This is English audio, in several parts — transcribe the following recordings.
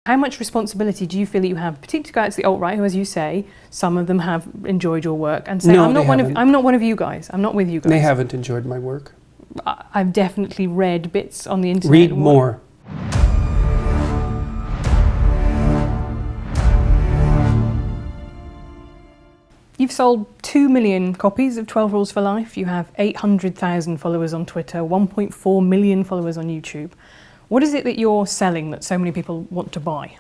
How much responsibility do you feel that you have, particularly guys, the alt-right, who, as you say, some of them have enjoyed your work, and say, No, I'm not one of you guys. I'm not with you guys. They haven't enjoyed my work. I've definitely read bits on the internet. Read more. You've sold 2 million copies of 12 Rules for Life. You have 800,000 followers on Twitter, 1.4 million followers on YouTube. What is it that you're selling that so many people want to buy?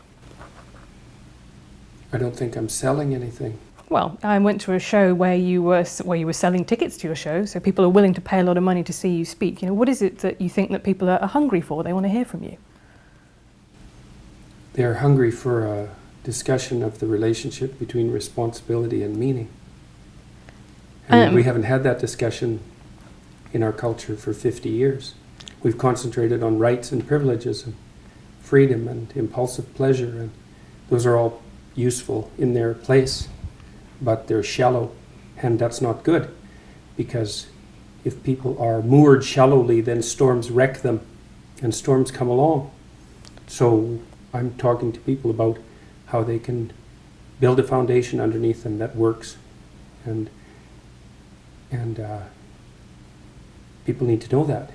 I don't think I'm selling anything. Well, I went to a show where you were selling tickets to your show, so people are willing to pay a lot of money to see you speak. You know, what is it that you think that people are hungry for? They want to hear from you. They're hungry for a discussion of the relationship between responsibility and meaning. And we haven't had that discussion in our culture for 50 years. We've concentrated on rights and privileges and freedom and impulsive pleasure, and those are all useful in their place, but they're shallow, and that's not good, because if people are moored shallowly, then storms wreck them, and storms come along. So I'm talking to people about how they can build a foundation underneath them that works, and people need to know that,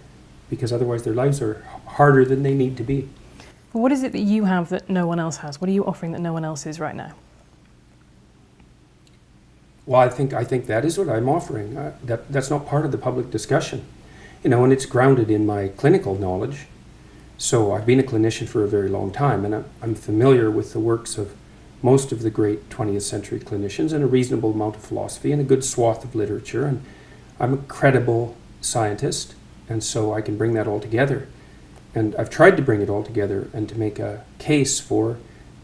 because otherwise their lives are harder than they need to be. But what is it that you have that no one else has? What are you offering that no one else is right now? Well, I think that is what I'm offering. That's not part of the public discussion, you know, and it's grounded in my clinical knowledge. So I've been a clinician for a very long time, and I'm familiar with the works of most of the great 20th century clinicians, and a reasonable amount of philosophy and a good swath of literature, and I'm a credible scientist, and so I can bring that all together. And I've tried to bring it all together and to make a case for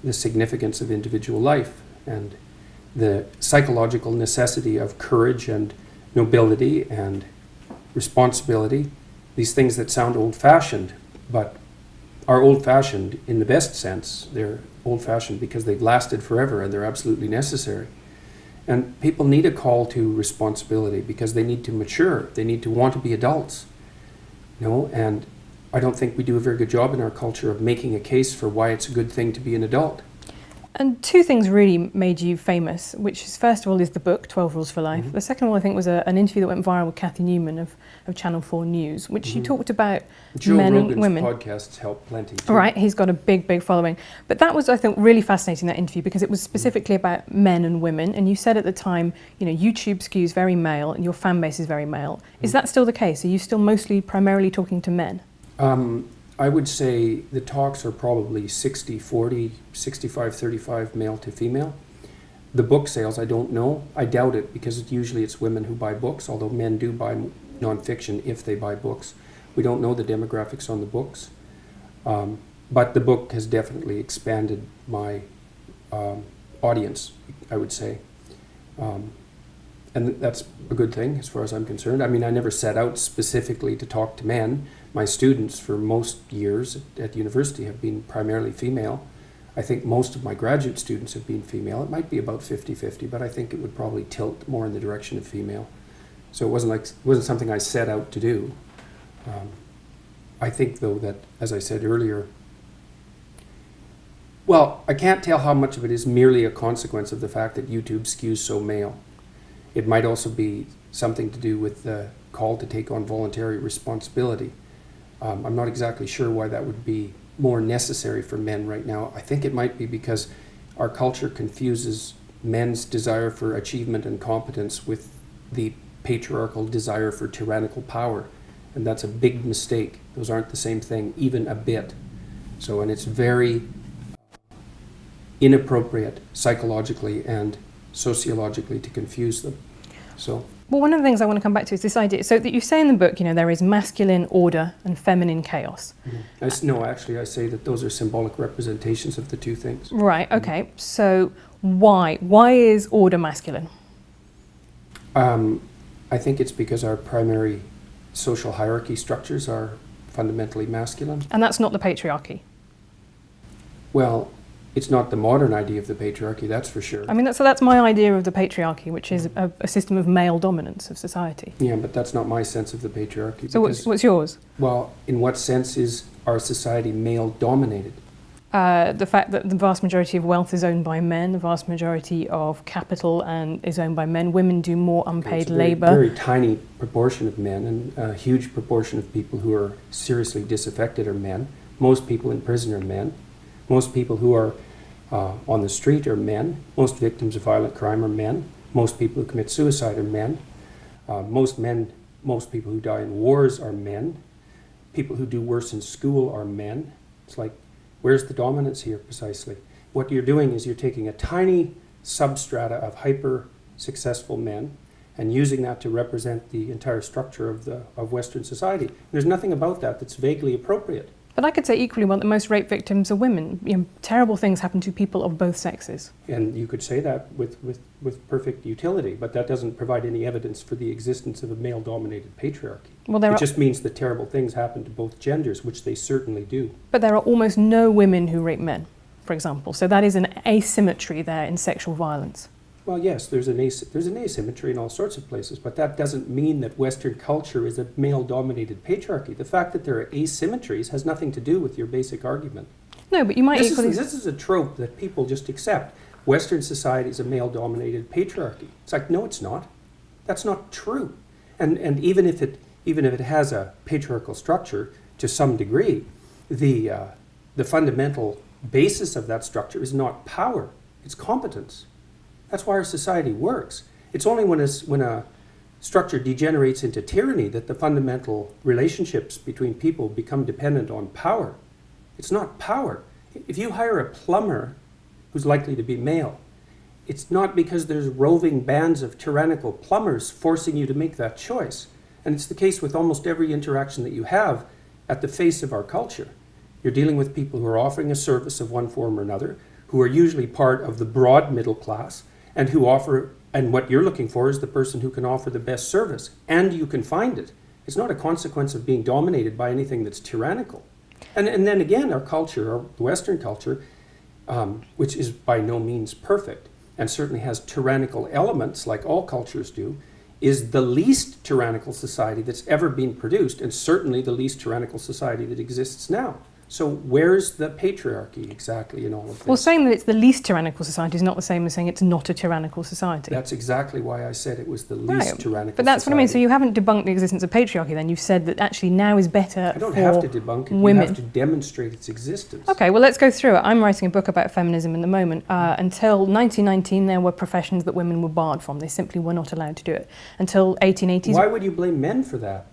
the significance of individual life and the psychological necessity of courage and nobility and responsibility, these things that sound old-fashioned, but are old-fashioned in the best sense. They're old-fashioned because they've lasted forever and they're absolutely necessary. And people need a call to responsibility because they need to mature. They need to want to be adults. You know, and I don't think we do a very good job in our culture of making a case for why it's a good thing to be an adult. And two things really made you famous, which is, first of all, is the book, 12 Rules for Life. Mm-hmm. The second one, I think, was an interview that went viral with Kathy Newman of Channel 4 News, which you talked about men and women. Joe Rogan's podcasts help plenty too. Right, he's got a big, big following. But that was, I think, really fascinating, that interview, because it was specifically about men and women. And you said at the time, you know, YouTube skews very male and your fan base is very male. Is that still the case? Are you still primarily talking to men? I would say the talks are probably 60-40, 65-35 male to female. The book sales, I don't know. I doubt it, because usually it's women who buy books, although men do buy nonfiction if they buy books. We don't know the demographics on the books. But the book has definitely expanded my audience, I would say. And that's a good thing as far as I'm concerned. I mean, I never set out specifically to talk to men. My students for most years at university have been primarily female. I think most of my graduate students have been female. It might be about 50-50, but I think it would probably tilt more in the direction of female. So it wasn't something I set out to do. I think, though, that, as I said earlier, well, I can't tell how much of it is merely a consequence of the fact that YouTube skews so male. It might also be something to do with the call to take on voluntary responsibility. I'm not exactly sure why that would be more necessary for men right now. I think it might be because our culture confuses men's desire for achievement and competence with the patriarchal desire for tyrannical power. And that's a big mistake. Those aren't the same thing, even a bit. So, and it's very inappropriate psychologically and sociologically to confuse them. So. Well, one of the things I want to come back to is this idea. So that you say in the book, you know, there is masculine order and feminine chaos. Mm-hmm. No, actually, I say that those are symbolic representations of the two things. Right. Okay. Mm-hmm. So why is order masculine? I think it's because our primary social hierarchy structures are fundamentally masculine. And that's not the patriarchy. Well, it's not the modern idea of the patriarchy, that's for sure. I mean, that's my idea of the patriarchy, which is a system of male dominance of society. Yeah, but that's not my sense of the patriarchy. So what's yours? Well, in what sense is our society male-dominated? The fact that the vast majority of wealth is owned by men, the vast majority of capital and is owned by men. Women do more unpaid labour. Very tiny proportion of men, and a huge proportion of people who are seriously disaffected are men. Most people in prison are men. Most people who are on the street are men. Most victims of violent crime are men. Most people who commit suicide are men. Most people who die in wars are men. People who do worse in school are men. It's like, where's the dominance here precisely? What you're doing is you're taking a tiny substrata of hyper-successful men and using that to represent the entire structure of Western society. There's nothing about that that's vaguely appropriate. But I could say equally well that most rape victims are women. You know, terrible things happen to people of both sexes. And you could say that with perfect utility, but that doesn't provide any evidence for the existence of a male-dominated patriarchy. Well, it just means that terrible things happen to both genders, which they certainly do. But there are almost no women who rape men, for example. So that is an asymmetry there in sexual violence. Well, yes, there's an asymmetry in all sorts of places, but that doesn't mean that Western culture is a male-dominated patriarchy. The fact that there are asymmetries has nothing to do with your basic argument. No, but you might This equally... is a trope that people just accept. Western society is a male-dominated patriarchy. It's like, no, it's not. That's not true. And even if it has a patriarchal structure to some degree, the fundamental basis of that structure is not power, it's competence. That's why our society works. It's only when a structure degenerates into tyranny that the fundamental relationships between people become dependent on power. It's not power. If you hire a plumber who's likely to be male, it's not because there's roving bands of tyrannical plumbers forcing you to make that choice. And it's the case with almost every interaction that you have at the face of our culture. You're dealing with people who are offering a service of one form or another, who are usually part of the broad middle class, and what you're looking for is the person who can offer the best service, and you can find it. It's not a consequence of being dominated by anything that's tyrannical. And then again, our culture, our Western culture, which is by no means perfect, and certainly has tyrannical elements, like all cultures do, is the least tyrannical society that's ever been produced, and certainly the least tyrannical society that exists now. So where's the patriarchy exactly in all of this? Well, saying that it's the least tyrannical society is not the same as saying it's not a tyrannical society. That's exactly why I said it was the least tyrannical But that's society. what I mean. So you haven't debunked the existence of patriarchy then. You've said that actually now is better for women. I don't have to debunk it. You have to demonstrate its existence. Okay, well, let's go through it. I'm writing a book about feminism in the moment. Until 1919, there were professions that women were barred from. They simply were not allowed to do it. Until 1880s... Why would you blame men for that?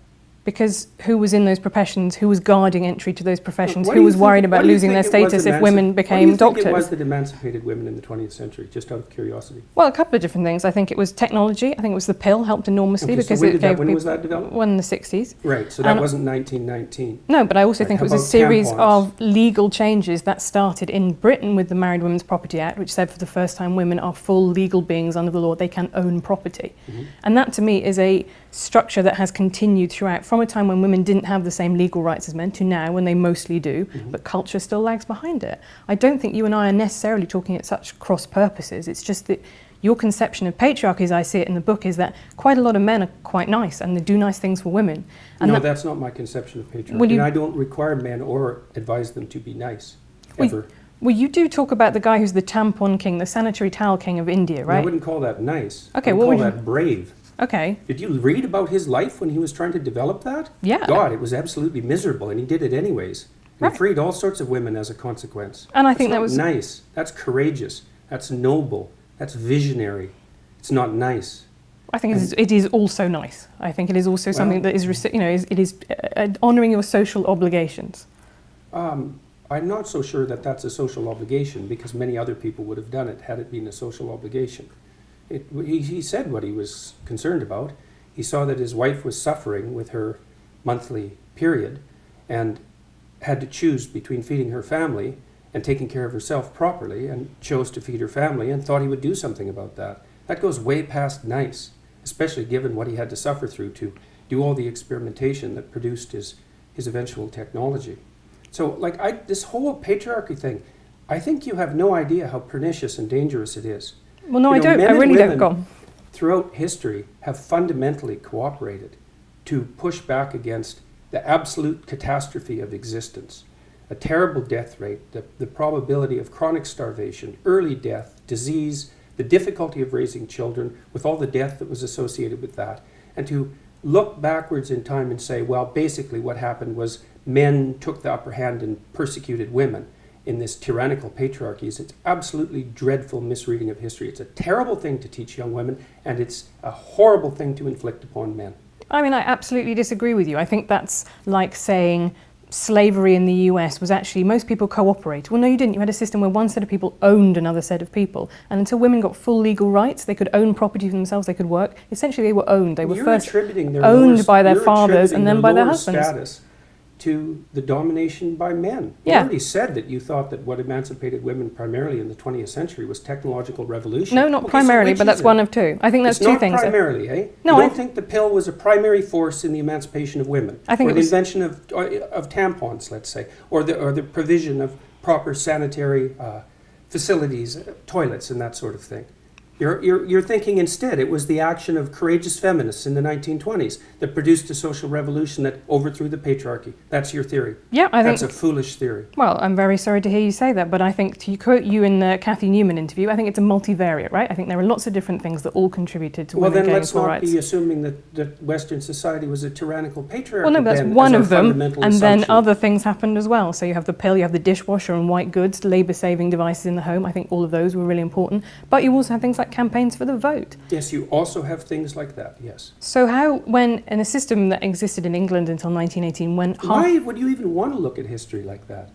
Because who was in those professions, who was guarding entry to those professions, who was worried about losing their status if women became doctors? What do you think it was that emancipated women in the 20th century, just out of curiosity? Well, a couple of different things. I think it was technology. I think it was the pill helped enormously because it gave when was that developed? Well, in the 60s. Right, so that wasn't 1919. No, but I also think it was a series of legal changes that started in Britain with the Married Women's Property Act, which said for the first time women are full legal beings under the law. They can own property. Mm-hmm. And that, to me, is a structure that has continued throughout, from a time when women didn't have the same legal rights as men to now when they mostly do, but culture still lags behind it. I don't think you and I are necessarily talking at such cross purposes. It's just that your conception of patriarchy, as I see it in the book, is that quite a lot of men are quite nice and they do nice things for women. And no, that's not my conception of patriarchy. And I don't require men or advise them to be nice, ever. Well, you do talk about the guy who's the tampon king, the sanitary towel king of India, right? I wouldn't call that nice. Okay, I would call that brave. Okay. Did you read about his life when he was trying to develop that? Yeah. God, it was absolutely miserable, and he did it anyways. And he freed all sorts of women as a consequence. And I think that was nice. That's courageous. That's noble. That's visionary. It's not nice. I think it is also nice. I think it is also something that is, it is honouring your social obligations. I'm not so sure that that's a social obligation, because many other people would have done it had it been a social obligation. He said what he was concerned about. He saw that his wife was suffering with her monthly period and had to choose between feeding her family and taking care of herself properly, and chose to feed her family and thought he would do something about that. That goes way past nice, especially given what he had to suffer through to do all the experimentation that produced his eventual technology. So this whole patriarchy thing, I think you have no idea how pernicious and dangerous it is. Well, no, I don't. I really don't. Go. Throughout history have fundamentally cooperated to push back against the absolute catastrophe of existence. a terrible death rate, the probability of chronic starvation, early death, disease, the difficulty of raising children, with all the death that was associated with that, and to look backwards in time and say, well, basically what happened was men took the upper hand and persecuted women in this tyrannical patriarchy. It's absolutely dreadful misreading of history. It's a terrible thing to teach young women, and it's a horrible thing to inflict upon men. I mean, I absolutely disagree with you. I think that's like saying slavery in the US was actually, most people cooperated. Well, no, you didn't. You had a system where one set of people owned another set of people. And until women got full legal rights, they could own property for themselves, they could work. Essentially, they were owned. They were first owned by their fathers and then by their husbands. Status to the domination by men. You Yeah. already said that you thought that what emancipated women primarily in the 20th century was technological revolution. No, not Okay, primarily, so but that's one of two. I think that's it's two not things. primarily, eh? No, you I don't think the pill was a primary force in the emancipation of women? I think or it the was invention of tampons, let's say, or the provision of proper sanitary facilities, toilets, and that sort of thing. You're thinking instead it was the action of courageous feminists in the 1920s that produced a social revolution that overthrew the patriarchy. That's your theory. Yeah, I think That's a foolish theory. Well, I'm very sorry to hear you say that, but I think, to quote you in the Cathy Newman interview, I think it's a multivariate, right? I think there are lots of different things that all contributed to Well, women then gaining let's full not rights. be assuming that Western society was a tyrannical patriarchy. Well, no, but that's then, one as of our them, fundamental and then assumption. other things happened as well. So you have the pill, you have the dishwasher and white goods, labour-saving devices in the home. I think all of those were really important. But you also have things like campaigns for the vote. Yes, you also have things like that, yes. So how, when in a system that existed in England until 1918, when half... Why would you even want to look at history like that?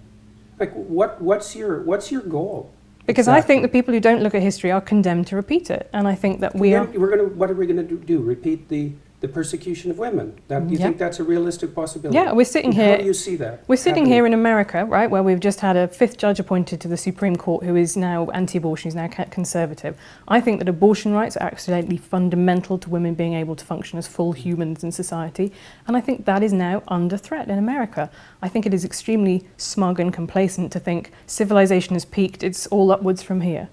Like, what's your goal? Because I think exactly? the people who don't look at history are condemned to repeat it. And I think that we are... What are we going to do? Repeat the persecution of women? Do you think that's a realistic possibility? Yeah, we're sitting And here... How do you see that? We're sitting happening? here in America, right, where we've just had a fifth judge appointed to the Supreme Court who is now anti-abortion, who's now conservative. I think that abortion rights are absolutely fundamental to women being able to function as full humans in society, and I think that is now under threat in America. I think it is extremely smug and complacent to think civilization has peaked, it's all upwards from here.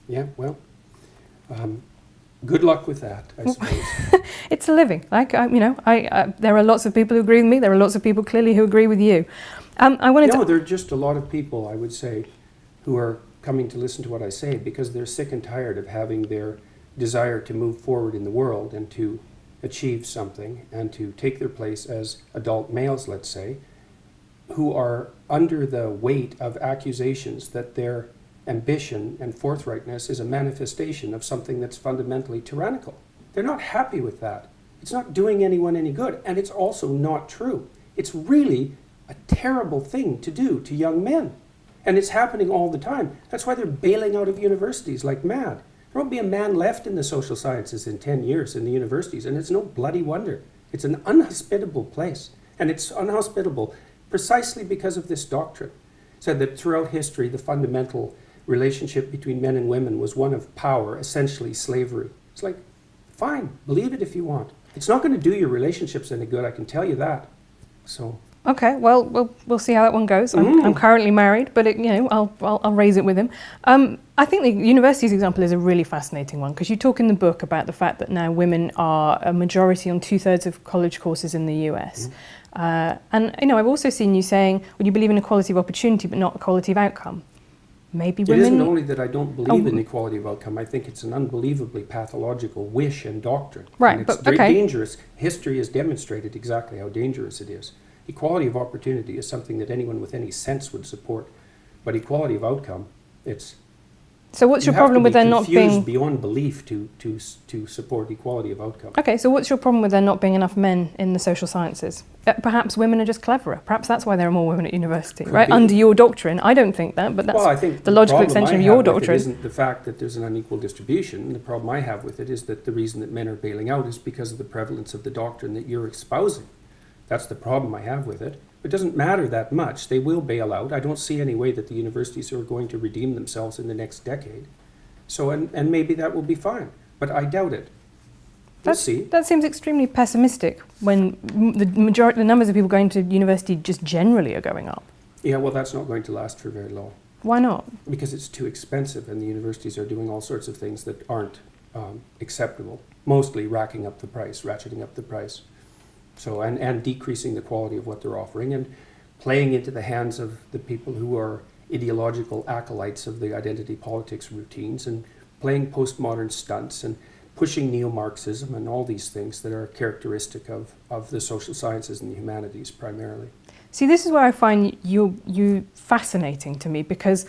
Yeah, well, good luck with that, I suppose. It's a living. There are lots of people who agree with me. There are lots of people clearly who agree with you. There are just a lot of people, I would say, who are coming to listen to what I say because they're sick and tired of having their desire to move forward in the world and to achieve something and to take their place as adult males, let's say, who are under the weight of accusations that their ambition and forthrightness is a manifestation of something that's fundamentally tyrannical. They're not happy with that. It's not doing anyone any good, and it's also not true. It's really a terrible thing to do to young men, and it's happening all the time. That's why they're bailing out of universities like mad. There won't be a man left in the social sciences in 10 years in the universities, and it's no bloody wonder. It's an unhospitable place, and it's unhospitable precisely because of this doctrine. Said that throughout history, the fundamental relationship between men and women was one of power, essentially slavery. It's like, fine, believe it if you want. It's not going to do your relationships any good, I can tell you that. So. Okay, well, we'll see how that one goes. I'm currently married, but I'll raise it with him. I think the universities example is a really fascinating one because you talk in the book about the fact that now women are a majority on 2/3 of college courses in the US. I've also seen you saying, well, you believe in equality of opportunity but not equality of outcome. Maybe women... It isn't only that I don't believe in equality of outcome, I think it's an unbelievably pathological wish and doctrine. Right, and it's very dangerous. History has demonstrated exactly how dangerous it is. Equality of opportunity is something that anyone with any sense would support, but equality of outcome, it's... So what's your problem with there not being... confused beyond belief to support equality of outcome. Okay, so what's your problem with there not being enough men in the social sciences? Perhaps women are just cleverer. Perhaps that's why there are more women at university, right? Under your doctrine. I don't think that, but that's I think the logical extension of your doctrine. It isn't the fact that there's an unequal distribution. The problem I have with it is that the reason that men are bailing out is because of the prevalence of the doctrine that you're espousing. That's the problem I have with it. It doesn't matter that much. They will bail out. I don't see any way that the universities are going to redeem themselves in the next decade. So, and maybe that will be fine, but I doubt it. We'll see. That seems extremely pessimistic when the numbers of people going to university just generally are going up. Yeah, well, that's not going to last for very long. Why not? Because it's too expensive and the universities are doing all sorts of things that aren't acceptable, mostly ratcheting up the price. So, and decreasing the quality of what they're offering. And playing into the hands of the people who are ideological acolytes of the identity politics routines and playing postmodern stunts and pushing neo-Marxism and all these things that are characteristic of the social sciences and the humanities primarily. See, this is where I find you fascinating to me, because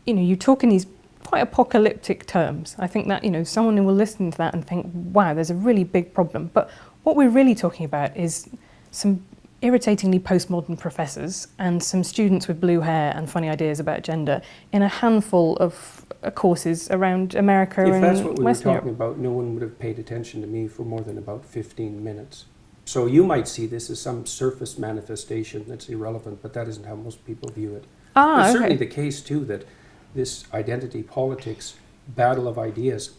you talk in these quite apocalyptic terms. I think that someone who will listen to that and think, wow, there's a really big problem. But what we're really talking about is some irritatingly postmodern professors and some students with blue hair and funny ideas about gender in a handful of courses around America and Western Europe. If that's what we were talking about, no one would have paid attention to me for more than about 15 minutes. So you might see this as some surface manifestation that's irrelevant, but that isn't how most people view it. It's certainly the case, too, that this identity politics battle of ideas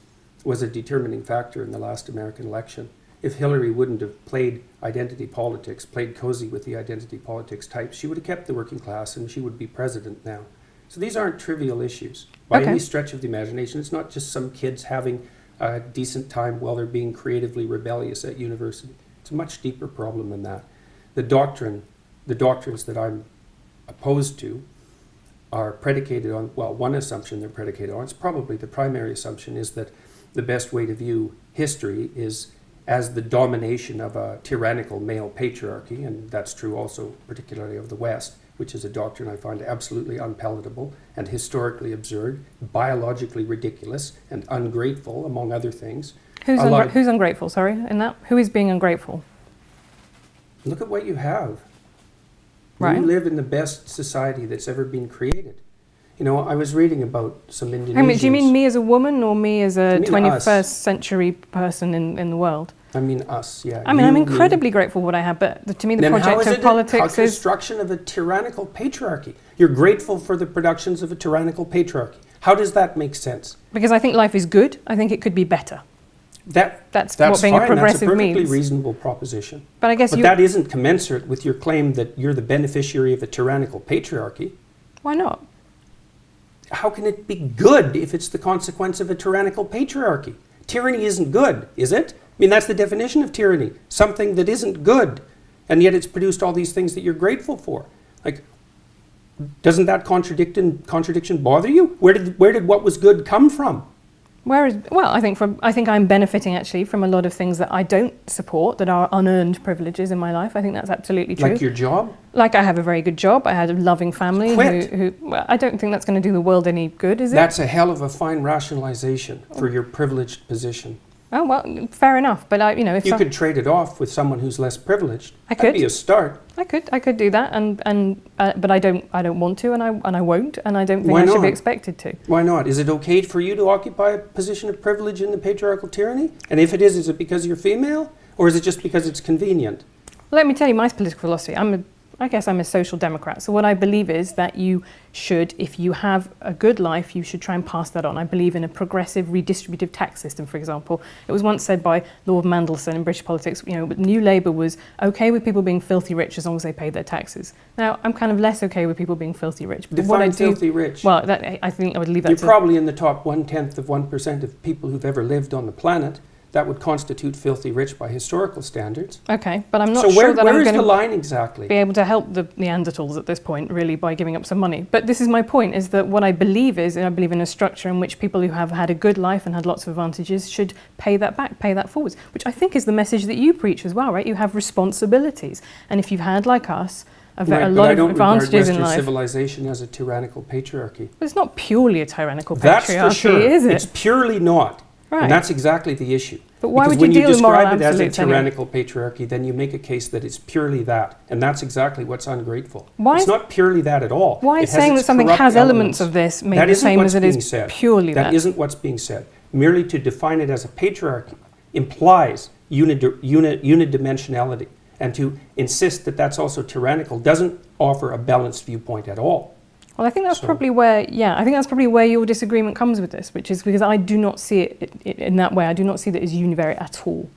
was a determining factor in the last American election. If Hillary wouldn't have played identity politics, played cozy with the identity politics types, she would have kept the working class and she would be president now. So these aren't trivial issues by any stretch of the imagination. It's not just some kids having a decent time while they're being creatively rebellious at university. It's a much deeper problem than that. The doctrines that I'm opposed to are predicated on, well, one assumption they're predicated on, it's probably the primary assumption, is that the best way to view history is as the domination of a tyrannical male patriarchy, and that's true also particularly of the West, which is a doctrine I find absolutely unpalatable and historically absurd, biologically ridiculous, and ungrateful, among other things. Who's ungrateful, sorry, in that? Who is being ungrateful? Look at what you have. Right. You live in the best society that's ever been created. I was reading about some Indonesians. I mean, do you mean me as a woman or me as a 21st century person in the world? I mean us, yeah. I mean, I'm incredibly grateful for what I have, but to me the project of politics is... construction of a tyrannical patriarchy. You're grateful for the productions of a tyrannical patriarchy. How does that make sense? Because I think life is good. I think it could be better. That's what being fine. a progressive That's a means. perfectly reasonable proposition. But I guess that isn't commensurate with your claim that you're the beneficiary of a tyrannical patriarchy. Why not? How can it be good if it's the consequence of a tyrannical patriarchy? Tyranny isn't good, is it? I mean, that's the definition of tyranny. Something that isn't good, and yet it's produced all these things that you're grateful for. Like, doesn't that contradiction bother you? Where did what was good come from? I think I'm benefiting actually from a lot of things that I don't support, that are unearned privileges in my life. I think that's absolutely true. Like your job? Like I have a very good job. I had a loving family. Well, I don't think that's going to do the world any good, is it? That's a hell of a fine rationalization for your privileged position. Oh, well, fair enough. But if you could trade it off with someone who's less privileged. That'd be a start. I could do that, but I don't want to, and I won't, and I don't think I should be expected to. Why not? Is it okay for you to occupy a position of privilege in the patriarchal tyranny? And if it is it because you're female, or is it just because it's convenient? Let me tell you my political philosophy. I guess I'm a social democrat. So what I believe is that you should, if you have a good life, you should try and pass that on. I believe in a progressive redistributive tax system, for example. It was once said by Lord Mandelson in British politics, New Labour was okay with people being filthy rich as long as they paid their taxes. Now, I'm kind of less okay with people being filthy rich. But Define filthy rich. Well, I think I would leave that You're probably in the top 1/10 of 1% of people who've ever lived on the planet. That would constitute filthy rich by historical standards. Okay, but I'm not sure that I'm going going the line exactly? Be able to help the Neanderthals at this point, really, by giving up some money. But this is my point, is that what I believe is, I believe in a structure in which people who have had a good life and had lots of advantages should pay that back, pay that forwards, which I think is the message that you preach as well, right? You have responsibilities. And if you've had, like us, a lot of advantages in life. Civilization as a tyrannical patriarchy. But it's not purely a tyrannical patriarchy, That's for sure. Is it? It's purely not. Right. And that's exactly the issue. But why because would you deal with moral when you describe it as a absolutes tyrannical patriarchy, then you make a case that it's purely that. And that's exactly what's ungrateful. It's is not purely that at all. Why is saying that something has elements of this mean the same as it is purely that? That isn't what's being said. Merely to define it as a patriarchy implies unidimensionality. And to insist that that's also tyrannical doesn't offer a balanced viewpoint at all. Well, I think that's probably where your disagreement comes with this, which is because I do not see it in that way. I do not see that as univariate at all.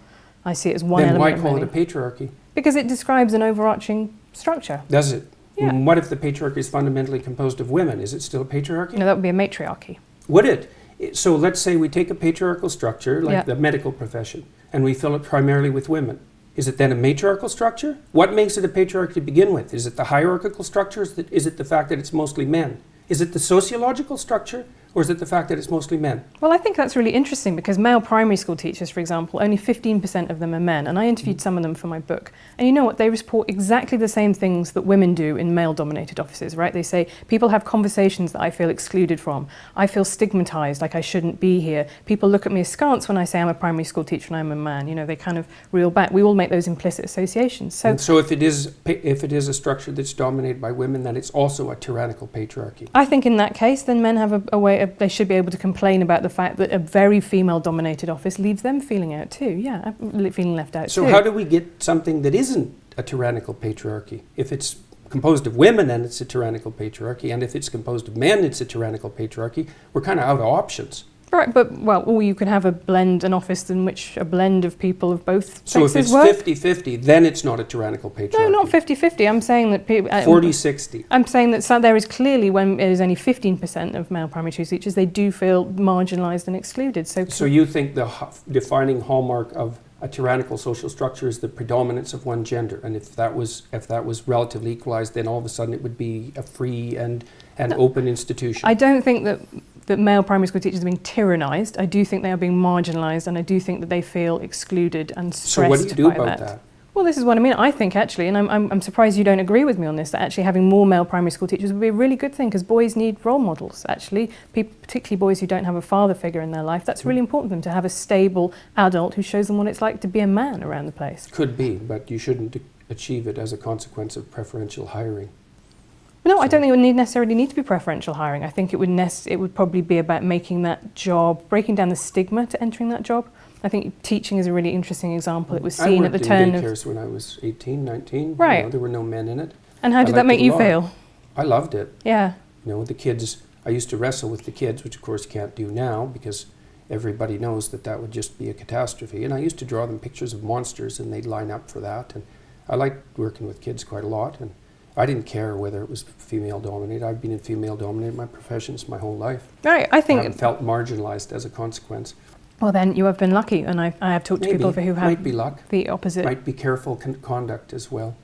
I see it as one element. Then why call it a patriarchy? Because it describes an overarching structure. Does it? Yeah. What if the patriarchy is fundamentally composed of women? Is it still a patriarchy? No, that would be a matriarchy. Would it? So let's say we take a patriarchal structure, like the medical profession, and we fill it primarily with women. Is it then a matriarchal structure? What makes it a patriarchy to begin with? Is it the hierarchical structure? Is it the fact that it's mostly men? Is it the sociological structure? Or is it the fact that it's mostly men? Well, I think that's really interesting because male primary school teachers, for example, only 15% of them are men. And I interviewed some of them for my book. And you know what? They report exactly the same things that women do in male-dominated offices, right? They say, people have conversations that I feel excluded from. I feel stigmatized, like I shouldn't be here. People look at me askance when I say I'm a primary school teacher and I'm a man. You know, they kind of reel back. We all make those implicit associations. So if it is a structure that's dominated by women, then it's also a tyrannical patriarchy. I think in that case, then men have a way of, they should be able to complain about the fact that a very female-dominated office leaves them feeling out too. Yeah, feeling left out too. So how do we get something that isn't a tyrannical patriarchy? If it's composed of women, then it's a tyrannical patriarchy, and if it's composed of men, it's a tyrannical patriarchy. We're kind of out of options. Right, but, well, or you could have an office in which a blend of people of both so sexes work. So work. if it's 50-50, then it's not a tyrannical patriarchy. No, not 50-50. I'm saying that people... 40-60. I'm saying that there is clearly, when it is only 15% of male primary school teachers, they do feel marginalised and excluded. So you think the defining hallmark of a tyrannical social structure is the predominance of one gender, and if that was relatively equalised, then all of a sudden it would be a free and open institution. I don't think that male primary school teachers are being tyrannised. I do think they are being marginalised, and I do think that they feel excluded and stressed by that. So what do you do about that? Well, this is what I mean. I think actually, and I'm surprised you don't agree with me on this, that actually having more male primary school teachers would be a really good thing, because boys need role models, actually. People, particularly boys who don't have a father figure in their life, that's really important for them to have a stable adult who shows them what it's like to be a man around the place. Could be, but you shouldn't achieve it as a consequence of preferential hiring. No, I don't think it would necessarily need to be preferential hiring. I think it would probably be about making that job, breaking down the stigma to entering that job. I think teaching is a really interesting example. It was seen at the turn of... I worked in daycares when I was 18, 19. Right. You know, there were no men in it. And how did that make you feel? I loved it. Yeah. You know, the kids, I used to wrestle with the kids, which of course you can't do now because everybody knows that would just be a catastrophe. And I used to draw them pictures of monsters and they'd line up for that. And I liked working with kids quite a lot. And I didn't care whether it was female-dominated. I've been in female-dominated my professions my whole life. Right, I think... I haven't felt marginalised as a consequence. Well, then you have been lucky, and I have talked to people who have might be luck. The opposite. Might be careful conduct as well.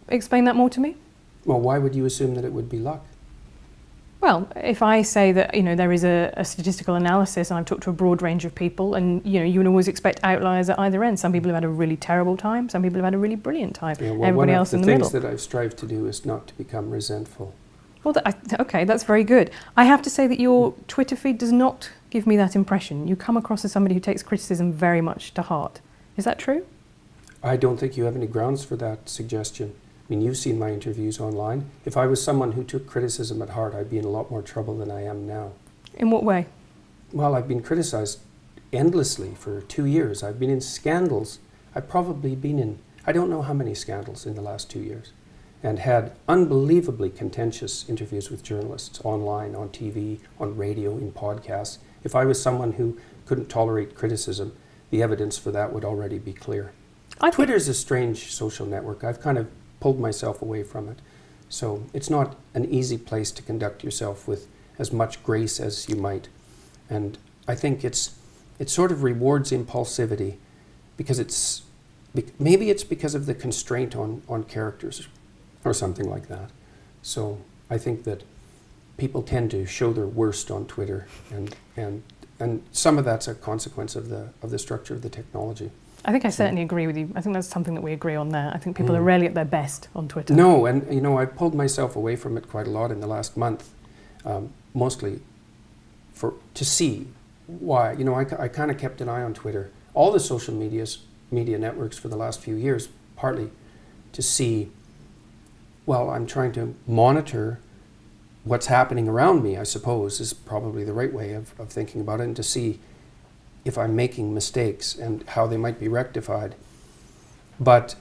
Explain that more to me. Well, why would you assume that it would be luck? Well, if I say that, you know, there is a statistical analysis and I've talked to a broad range of people, and, you know, you would always expect outliers at either end. Some people have had a really terrible time, some people have had a really brilliant time. Yeah, well, everybody else in the middle. One of the things that I've strived to do is not to become resentful. Well, okay, that's very good. I have to say that your Twitter feed does not give me that impression. You come across as somebody who takes criticism very much to heart. Is that true? I don't think you have any grounds for that suggestion. I mean, you've seen my interviews online. If I was someone who took criticism at heart, I'd be in a lot more trouble than I am now. In what way? Well, I've been criticized endlessly for 2 years. I've been in scandals. I've probably been in, I don't know how many scandals in the last 2 years, and had unbelievably contentious interviews with journalists online, on TV, on radio, in podcasts. If I was someone who couldn't tolerate criticism, the evidence for that would already be clear. Twitter's a strange social network. I've kind of pulled myself away from it. So it's not an easy place to conduct yourself with as much grace as you might. And I think it sort of rewards impulsivity because maybe it's because of the constraint on characters or something like that. So I think that people tend to show their worst on Twitter, and some of that's a consequence of the structure of the technology. I think I certainly agree with you. I think that's something that we agree on there. I think people are rarely at their best on Twitter. No, and you know, I pulled myself away from it quite a lot in the last month, mostly to see why. You know, I kind of kept an eye on Twitter, all the social media networks for the last few years, partly to see, well, I'm trying to monitor what's happening around me, I suppose, is probably the right way of thinking about it, and to see if I'm making mistakes and how they might be rectified. But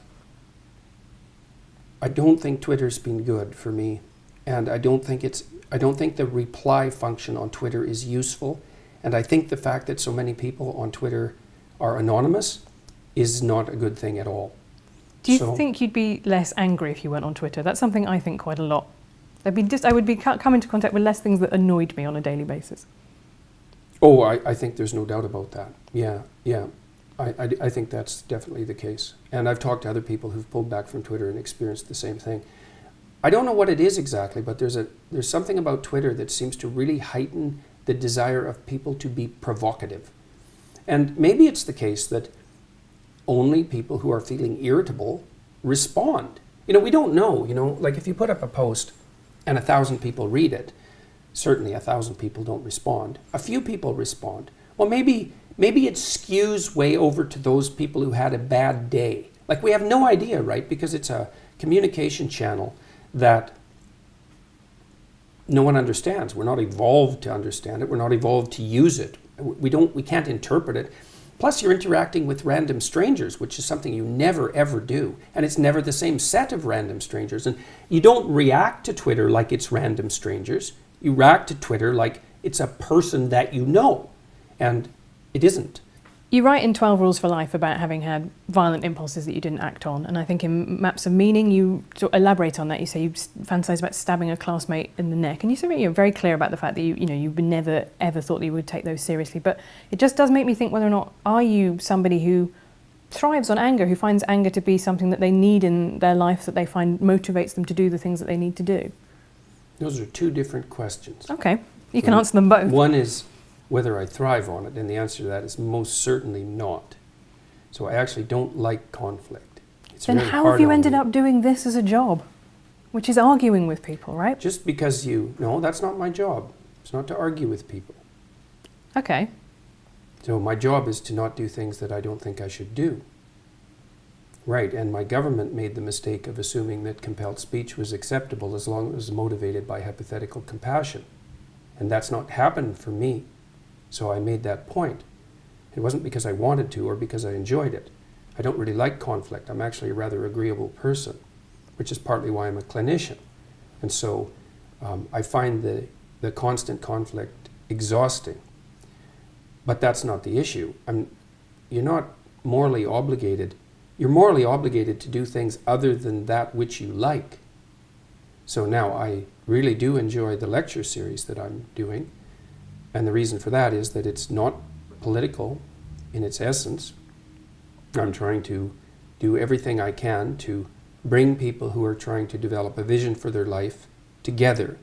I don't think Twitter's been good for me, and I don't think the reply function on Twitter is useful, and I think the fact that so many people on Twitter are anonymous is not a good thing at all. Do you think you'd be less angry if you went on Twitter? That's something I think quite a lot. I would be come into contact with less things that annoyed me on a daily basis. Oh, I think there's no doubt about that. Yeah. I think that's definitely the case. And I've talked to other people who've pulled back from Twitter and experienced the same thing. I don't know what it is exactly, but there's something about Twitter that seems to really heighten the desire of people to be provocative. And maybe it's the case that only people who are feeling irritable respond. We don't know, like if you put up a post and 1,000 people read it, certainly 1,000 people don't respond. A few people respond. Well, maybe it skews way over to those people who had a bad day. Like we have no idea, right? Because it's a communication channel that no one understands. We're not evolved to understand it. We're not evolved to use it. We can't interpret it. Plus you're interacting with random strangers, which is something you never ever do. And it's never the same set of random strangers. And you don't react to Twitter like it's random strangers. You react to Twitter like it's a person that you know. And it isn't. You write in 12 Rules for Life about having had violent impulses that you didn't act on. And I think in Maps of Meaning, you sort of elaborate on that. You say you fantasize about stabbing a classmate in the neck. And you say you're very clear about the fact that you've never, ever thought that you would take those seriously. But it just does make me think whether or not are you somebody who thrives on anger, who finds anger to be something that they need in their life, that they find motivates them to do the things that they need to do? Those are two different questions. Okay, you can answer them both. One is whether I thrive on it, and the answer to that is most certainly not. So I actually don't like conflict. It's then very how hard have you on ended me. up doing this as a job, which is arguing with people, right? Just because no, that's not my job. It's not to argue with people. Okay. So my job is to not do things that I don't think I should do. Right, and my government made the mistake of assuming that compelled speech was acceptable as long as it was motivated by hypothetical compassion. And that's not happened for me. So I made that point. It wasn't because I wanted to or because I enjoyed it. I don't really like conflict. I'm actually a rather agreeable person, which is partly why I'm a clinician. And so I find the constant conflict exhausting. But that's not the issue. You're not morally obligated. You're morally obligated to do things other than that which you like. So now I really do enjoy the lecture series that I'm doing. And the reason for that is that it's not political in its essence. I'm trying to do everything I can to bring people who are trying to develop a vision for their life together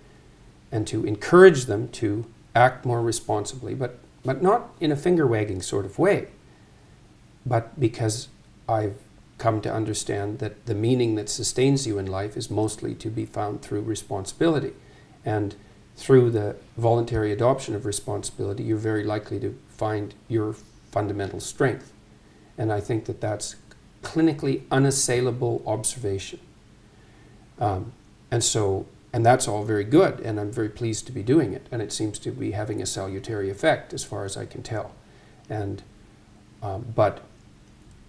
and to encourage them to act more responsibly, but not in a finger-wagging sort of way, but because I've come to understand that the meaning that sustains you in life is mostly to be found through responsibility. And through the voluntary adoption of responsibility, you're very likely to find your fundamental strength. And I think that that's clinically unassailable observation. And that's all very good, and I'm very pleased to be doing it. And it seems to be having a salutary effect as far as I can tell. And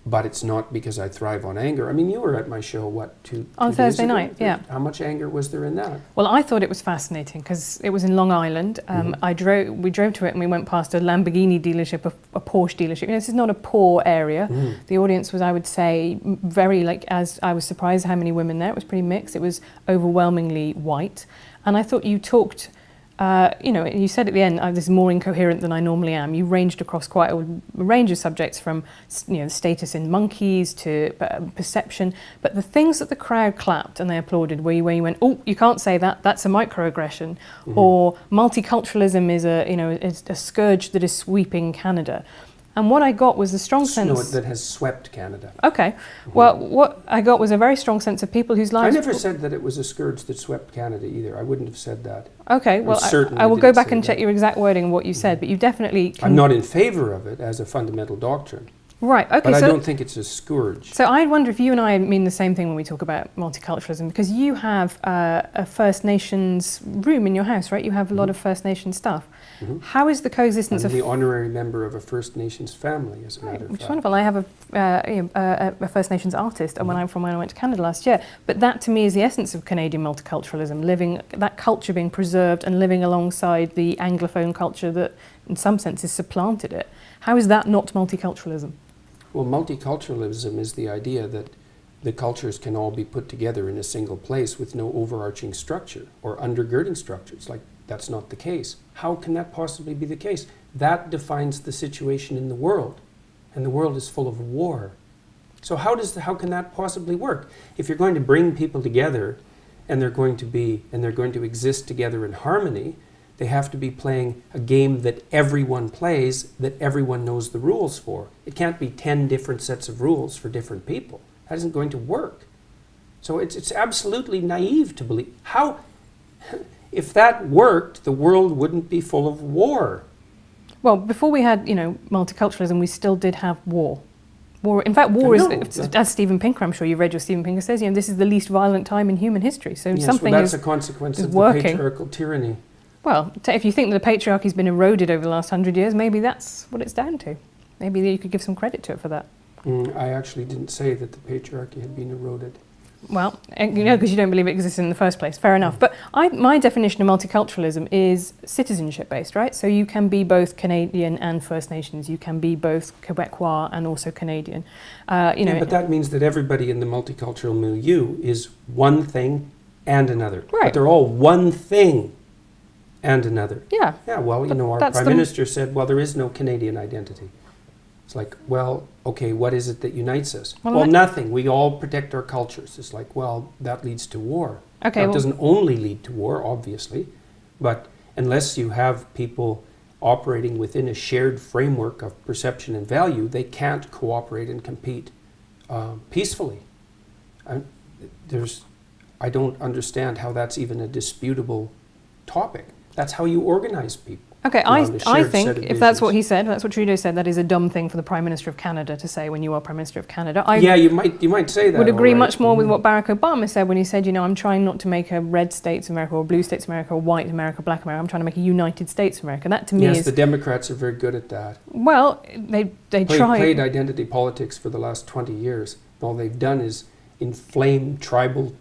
but it's not because I thrive on anger. I mean, you were at my show, two on days Thursday ago? night, yeah. How much anger was there in that? Well, I thought it was fascinating because it was in Long Island. We drove to it and we went past a Lamborghini dealership, a Porsche dealership. This is not a poor area. The audience was, I would say, very as I was surprised how many women there. It was pretty mixed. It was overwhelmingly white. And I thought you talked, you said at the end, this is more incoherent than I normally am. You ranged across quite a range of subjects from, status in monkeys to perception. But the things that the crowd clapped and they applauded where you went, oh, you can't say that, that's a microaggression. Or multiculturalism is a scourge that is sweeping Canada. And what I got was a strong sense... No, that has swept Canada. Okay. Well, what I got was a very strong sense of people whose lives... I never said that it was a scourge that swept Canada either. I wouldn't have said that. Okay, well, I will go back and check your exact wording of what you said, but you definitely... I'm not in favor of it as a fundamental doctrine. Right, okay. But I don't think it's a scourge. So I wonder if you and I mean the same thing when we talk about multiculturalism, because you have a First Nations room in your house, right? You have a lot of First Nations stuff. How is the coexistence I'm the honorary member of a First Nations family, as a matter of fact. Which is wonderful. I have a First Nations artist when I went to Canada last year. But that, to me, is the essence of Canadian multiculturalism, that culture being preserved and living alongside the Anglophone culture that, in some senses, supplanted it. How is that not multiculturalism? Well, multiculturalism is the idea that the cultures can all be put together in a single place with no overarching structure or undergirding structures. That's not the case. How can that possibly be the case? That defines the situation in the world. and the world is full of war. So how can that possibly work? If you're going to bring people together and they're going to exist together in harmony, they have to be playing a game that everyone plays, that everyone knows the rules for. It can't be 10 different sets of rules for different people. That isn't going to work. So it's absolutely naive to believe. How, if that worked, the world wouldn't be full of war. Well, before we had, multiculturalism, we still did have war. In fact, war is, as Steven Pinker, I'm sure you read what Steven Pinker says, this is the least violent time in human history. So yes, something that's is a consequence is of working. the patriarchal tyranny. Well, if you think that the patriarchy's been eroded over the last 100 years, maybe that's what it's down to. Maybe you could give some credit to it for that. I actually didn't say that the patriarchy had been eroded. Well, because you don't believe it exists in the first place. Fair enough. But my definition of multiculturalism is citizenship-based, right? So you can be both Canadian and First Nations. You can be both Quebecois and also Canadian. But that means that everybody in the multicultural milieu is one thing and another. Right. But they're all one thing and another. Yeah. Yeah, well, our Prime Minister said, well, there is no Canadian identity. It's like, well, okay, what is it that unites us? Well, nothing. We all protect our cultures. It's like, well, that leads to war. Okay, It doesn't only lead to war, obviously, but unless you have people operating within a shared framework of perception and value, they can't cooperate and compete peacefully. I don't understand how that's even a disputable topic. That's how you organize people. Okay, I think if that's what he said, that's what Trudeau said, that is a dumb thing for the Prime Minister of Canada to say when you are Prime Minister of Canada. You might say that. Would agree much more with what Barack Obama said when he said, I'm trying not to make a red states of America or blue states of America or white America, black America. I'm trying to make a United States of America. That to me is... Yes, the Democrats are very good at that. Well, they played identity politics for the last 20 years. All they've done is inflame tribal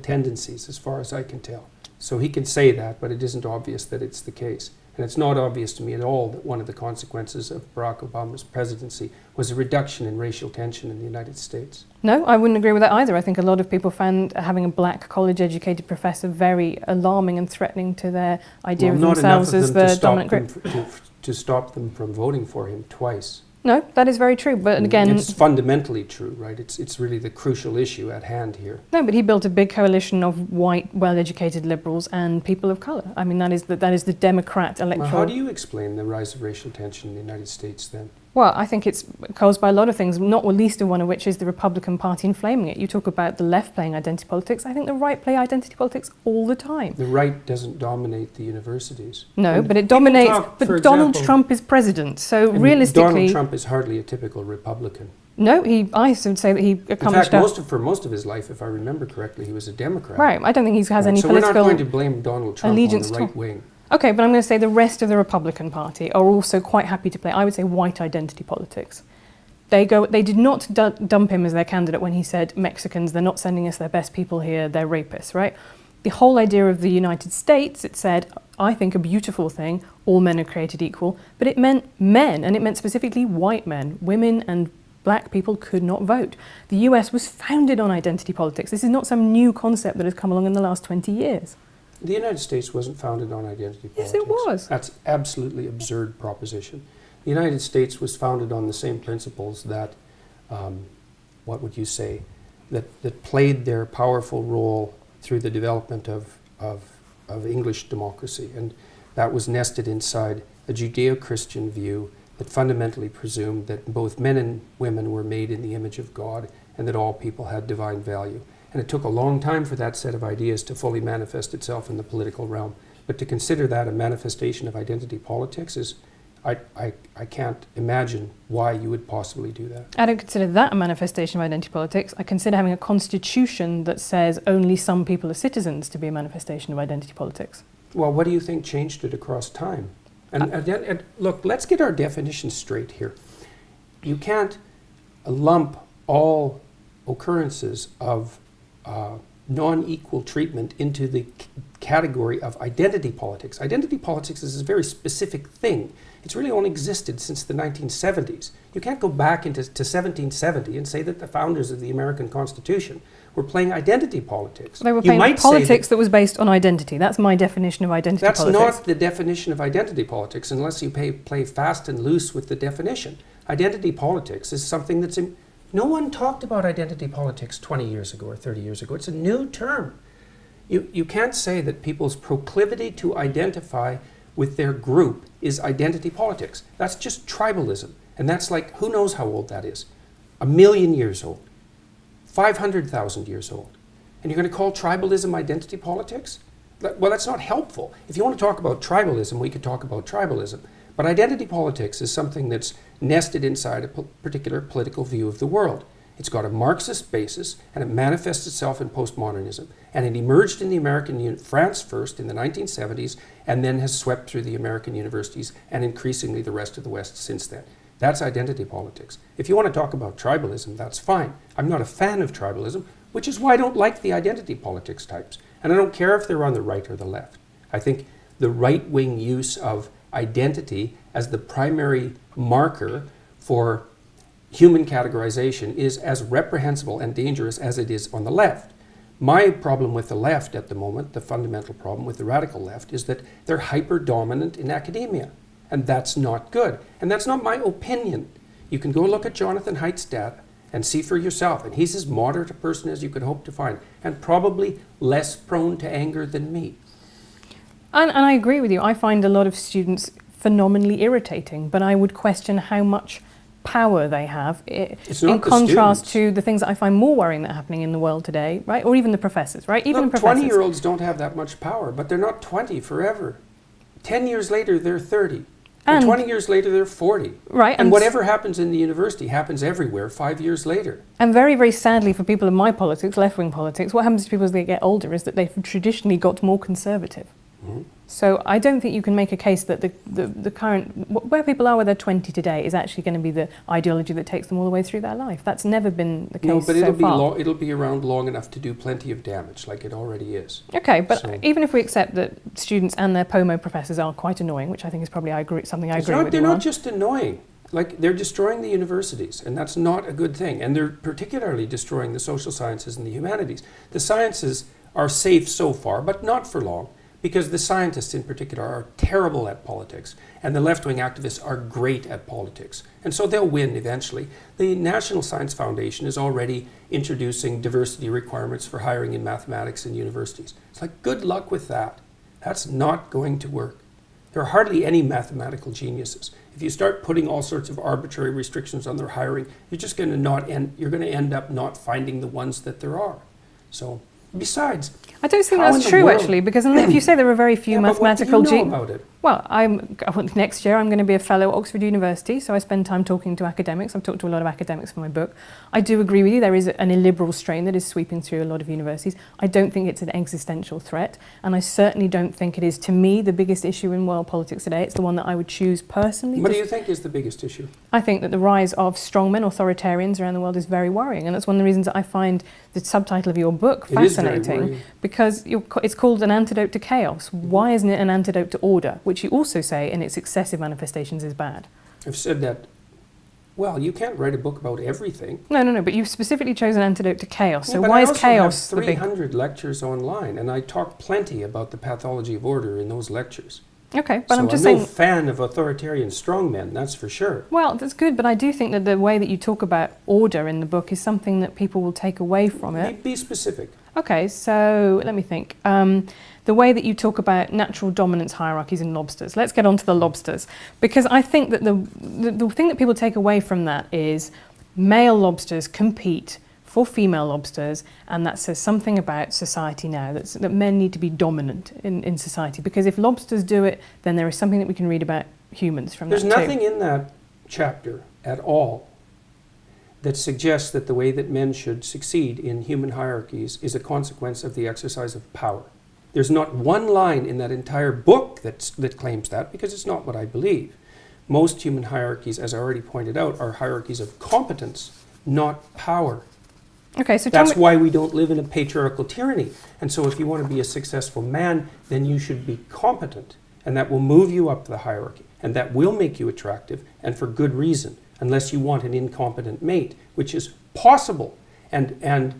tendencies, as far as I can tell. So he can say that, but it isn't obvious that it's the case. And it's not obvious to me at all that one of the consequences of Barack Obama's presidency was a reduction in racial tension in the United States. No, I wouldn't agree with that either. I think a lot of people found having a black college-educated professor very alarming and threatening to their idea of themselves as the dominant group. To stop them from voting for him twice. No, that is very true. But again, it's fundamentally true, right? It's really the crucial issue at hand here. No, but he built a big coalition of white, well-educated liberals and people of colour. I mean, that is the Democrat electoral. Well, how do you explain the rise of racial tension in the United States then? Well, I think it's caused by a lot of things, not least of one of which is the Republican Party inflaming it. You talk about the left playing identity politics. I think the right play identity politics all the time. The right doesn't dominate the universities. No, but it dominates. But Donald Trump is president, so realistically, Donald Trump is hardly a typical Republican. No, I would say that he accomplished. In fact, for most of his life, if I remember correctly, he was a Democrat. Right. I don't think he has any so political. So we're not going to blame Donald Trump on the right wing. Okay, but I'm going to say the rest of the Republican Party are also quite happy to play, I would say, white identity politics. They did not dump him as their candidate when he said, Mexicans, they're not sending us their best people here, they're rapists, right? The whole idea of the United States, it said, I think a beautiful thing, all men are created equal, but it meant men, and it meant specifically white men. Women and black people could not vote. The US was founded on identity politics. This is not some new concept that has come along in the last 20 years. The United States wasn't founded on identity politics. Yes, it was. That's absolutely absurd proposition. The United States was founded on the same principles that, what would you say, that played their powerful role through the development of English democracy. And that was nested inside a Judeo-Christian view that fundamentally presumed that both men and women were made in the image of God and that all people had divine value. And it took a long time for that set of ideas to fully manifest itself in the political realm. But to consider that a manifestation of identity politics is, I can't imagine why you would possibly do that. I don't consider that a manifestation of identity politics. I consider having a constitution that says only some people are citizens to be a manifestation of identity politics. Well, what do you think changed it across time? And look, let's get our definitions straight here. You can't lump all occurrences of non-equal treatment into the category of identity politics. Identity politics is a very specific thing. It's really only existed since the 1970s. You can't go back into 1770 and say that the founders of the American Constitution were playing identity politics. They were playing politics that was based on identity. That's my definition of identity politics. That's not the definition of identity politics unless you play fast and loose with the definition. identity politics is something that's... No one talked about identity politics 20 years ago or 30 years ago. It's a new term. You can't say that people's proclivity to identify with their group is identity politics. That's just tribalism. And that's like, who knows how old that is? 1,000,000 years old. 500,000 years old. And you're going to call tribalism identity politics? Well, that's not helpful. If you want to talk about tribalism, we could talk about tribalism. But identity politics is something that's nested inside a particular political view of the world. It's got a Marxist basis, and it manifests itself in postmodernism. And it emerged in the American France first in the 1970s, and then has swept through the American universities and increasingly the rest of the West since then. That's identity politics. If you want to talk about tribalism, that's fine. I'm not a fan of tribalism, which is why I don't like the identity politics types. And I don't care if they're on the right or the left. I think the right-wing use of identity as the primary marker for human categorization is as reprehensible and dangerous as it is on the left. My problem with the left at the moment, the fundamental problem with the radical left, is that they're hyper-dominant in academia. And that's not good. And that's not my opinion. You can go look at Jonathan Haidt's data and see for yourself. And he's as moderate a person as you could hope to find, and probably less prone to anger than me. And I agree with you. I find a lot of students phenomenally irritating, but I would question how much power they have in contrast to the things that I find more worrying that are happening in the world today, right? Or even the professors, right? Even Look, the professors. 20-year-olds don't have that much power, but they're not 20 forever. 10 years later, they're 30. And 20 years later, they're 40. Right. And whatever happens in the university happens everywhere 5 years later. And very, very sadly for people in my politics, left-wing politics, what happens to people as they get older is that they've traditionally got more conservative. Mm-hmm. So I don't think you can make a case that the current, where people are where they're 20 today is actually going to be the ideology that takes them all the way through their life. That's never been the case so far. No, but it'll be around long enough to do plenty of damage, like it already is. Okay, but even if we accept that students and their POMO professors are quite annoying, which I think is probably something I agree with. They're not just annoying. Like, they're destroying the universities, and that's not a good thing. And they're particularly destroying the social sciences and the humanities. The sciences are safe so far, but not for long, because the scientists in particular are terrible at politics, and the left-wing activists are great at politics. And so they'll win eventually. The National Science Foundation is already introducing diversity requirements for hiring in mathematics in universities. It's like, good luck with that. That's not going to work. There are hardly any mathematical geniuses. If you start putting all sorts of arbitrary restrictions on their hiring, you're just going to end up not finding the ones that there are. So, besides, I don't think that's true, actually, because if you say there are very few mathematical geniuses. What do you know about it? Well, next year I'm going to be a fellow at Oxford University, so I spend time talking to academics. I've talked to a lot of academics for my book. I do agree with you, there is an illiberal strain that is sweeping through a lot of universities. I don't think it's an existential threat, and I certainly don't think it is, to me, the biggest issue in world politics today. It's the one that I would choose personally. What do you think is the biggest issue? I think that the rise of strongmen, authoritarians around the world is very worrying, and that's one of the reasons that I find the subtitle of your book fascinating, because it's called An Antidote to Chaos. Why isn't it an antidote to order, which you also say in its excessive manifestations is bad? I've said that. Well, you can't write a book about everything. No, but you've specifically chosen Antidote to Chaos. So yeah, why is chaos the big... I also have 300 lectures online, and I talk plenty about the pathology of order in those lectures. Okay, but so I'm just saying... I'm no fan of authoritarian strongmen, that's for sure. Well, that's good, but I do think that the way that you talk about order in the book is something that people will take away from it. Be specific. Okay, so let me think. The way that you talk about natural dominance hierarchies in lobsters. Let's get on to the lobsters. Because I think that the thing that people take away from that is male lobsters compete for female lobsters, and that says something about society now, that men need to be dominant in society. Because if lobsters do it, then there is something that we can read about humans from that too. There's nothing in that chapter at all that suggests that the way that men should succeed in human hierarchies is a consequence of the exercise of power. There's not one line in that entire book that claims that, because it's not what I believe. Most human hierarchies, as I already pointed out, are hierarchies of competence, not power. Okay, so that's why we don't live in a patriarchal tyranny. And so if you want to be a successful man, then you should be competent, and that will move you up the hierarchy, and that will make you attractive, and for good reason, unless you want an incompetent mate, which is possible and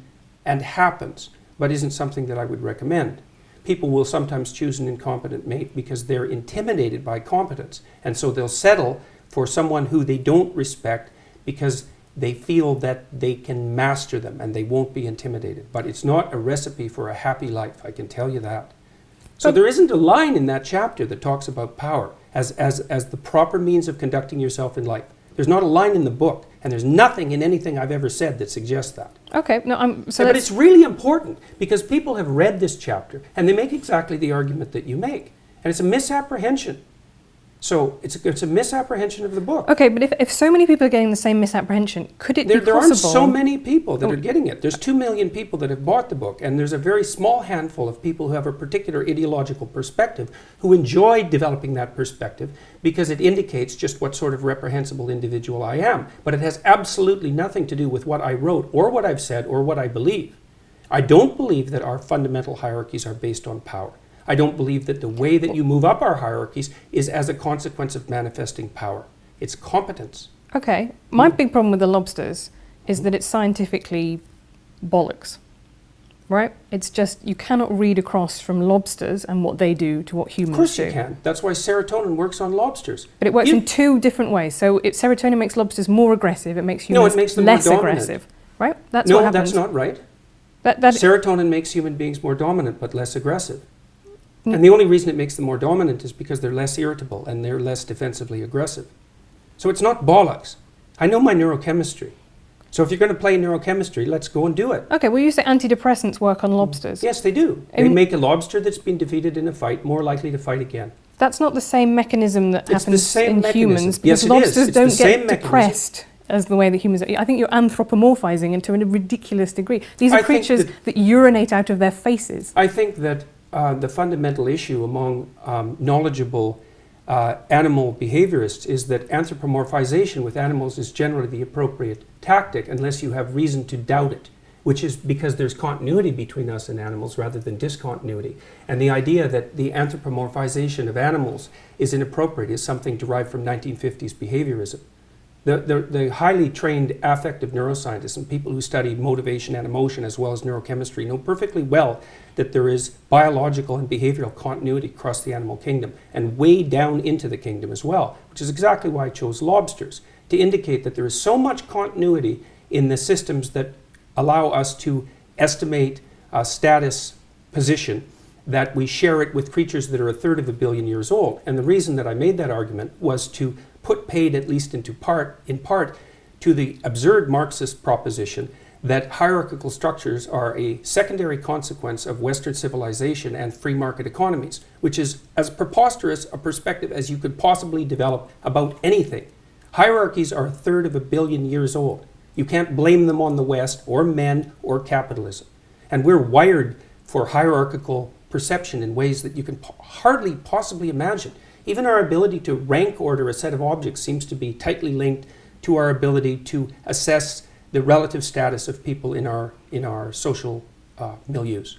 happens, but isn't something that I would recommend. People will sometimes choose an incompetent mate because they're intimidated by competence, and so they'll settle for someone who they don't respect because they feel that they can master them and they won't be intimidated. But it's not a recipe for a happy life, I can tell you that. So there isn't a line in that chapter that talks about power as the proper means of conducting yourself in life. There's not a line in the book, and there's nothing in anything I've ever said that suggests that. Okay, no, but it's really important because people have read this chapter and they make exactly the argument that you make. And it's a misapprehension. So it's a misapprehension of the book. Okay, but if so many people are getting the same misapprehension, could it be possible? There aren't so many people that are getting it. There's 2 million people that have bought the book, and there's a very small handful of people who have a particular ideological perspective who enjoy developing that perspective because it indicates just what sort of reprehensible individual I am. But it has absolutely nothing to do with what I wrote or what I've said or what I believe. I don't believe that our fundamental hierarchies are based on power. I don't believe that the way that you move up our hierarchies is as a consequence of manifesting power. It's competence. Okay. My big problem with the lobsters is that it's scientifically bollocks, right? It's just, you cannot read across from lobsters and what they do to what humans do. Of course you can. That's why serotonin works on lobsters. But it works in 2 different ways. So serotonin makes lobsters more aggressive, it makes humans less aggressive, right? That's what happens. No, that's not right. Serotonin makes human beings more dominant but less aggressive. And the only reason it makes them more dominant is because they're less irritable and they're less defensively aggressive. So it's not bollocks. I know my neurochemistry. So if you're going to play neurochemistry, let's go and do it. Okay, well you say antidepressants work on lobsters. Yes, they do. They make a lobster that's been defeated in a fight more likely to fight again. That's not the same mechanism that happens in humans. Yes, because lobsters don't get depressed as the way that humans are. I think you're anthropomorphizing into a ridiculous degree. These are creatures that urinate out of their faces. I think that the fundamental issue among knowledgeable animal behaviorists is that anthropomorphization with animals is generally the appropriate tactic unless you have reason to doubt it, which is because there's continuity between us and animals rather than discontinuity. And the idea that the anthropomorphization of animals is inappropriate is something derived from 1950s behaviorism. The highly trained affective neuroscientists and people who study motivation and emotion as well as neurochemistry know perfectly well that there is biological and behavioral continuity across the animal kingdom and way down into the kingdom as well, which is exactly why I chose lobsters, to indicate that there is so much continuity in the systems that allow us to estimate status position that we share it with creatures that are 1/3 of a billion years old. And the reason that I made that argument was to put paid at least in part to the absurd Marxist proposition that hierarchical structures are a secondary consequence of Western civilization and free market economies, which is as preposterous a perspective as you could possibly develop about anything. Hierarchies are 1/3 of a billion years old. You can't blame them on the West or men or capitalism. And we're wired for hierarchical perception in ways that you can hardly possibly imagine. Even our ability to rank order a set of objects seems to be tightly linked to our ability to assess the relative status of people in our social milieus.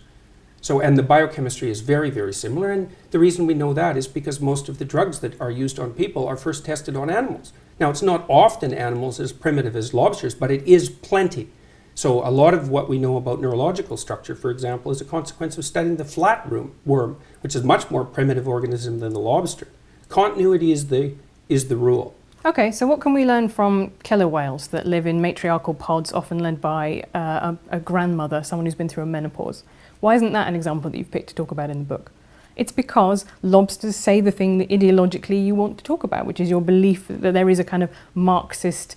So, and the biochemistry is very, very similar. And the reason we know that is because most of the drugs that are used on people are first tested on animals. Now, it's not often animals as primitive as lobsters, but it is plenty. So a lot of what we know about neurological structure, for example, is a consequence of studying the flatworm, which is a much more primitive organism than the lobster. Continuity is the rule. Okay, so what can we learn from killer whales that live in matriarchal pods, often led by a grandmother, someone who's been through a menopause? Why isn't that an example that you've picked to talk about in the book? It's because lobsters say the thing that ideologically you want to talk about, which is your belief that there is a kind of Marxist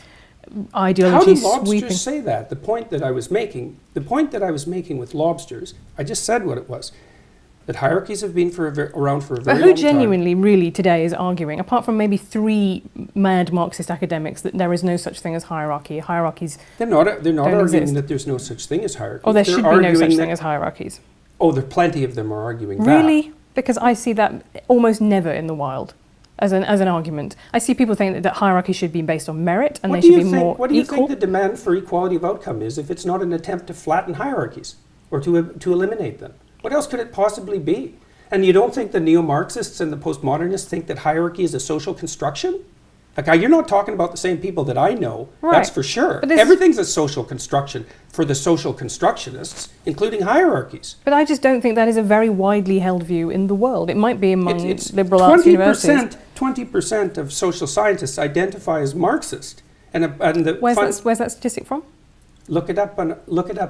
ideology sweeping. How do lobsters say that? The point that I was making with lobsters, I just said what it was. That hierarchies have been around for a very long time. But who genuinely, really, today is arguing, apart from maybe 3 mad Marxist academics, that there is no such thing as hierarchy? Hierarchies They're not arguing exist. that there's no such thing as hierarchy. Or there should be no such thing as hierarchies. Oh, there plenty of them are arguing that. Really? Because I see that almost never in the wild as an argument. I see people think that hierarchy should be based on merit and they should be more equal. What do you think the demand for equality of outcome is if it's not an attempt to flatten hierarchies or to eliminate them? What else could it possibly be? And you don't think the neo-Marxists and the postmodernists think that hierarchy is a social construction? Like, you're not talking about the same people that I know, right. That's for sure. Everything's a social construction for the social constructionists, including hierarchies. But I just don't think that is a very widely held view in the world. It might be among liberal arts universities. 20% of social scientists identify as Marxist. Where's that statistic from? Look it up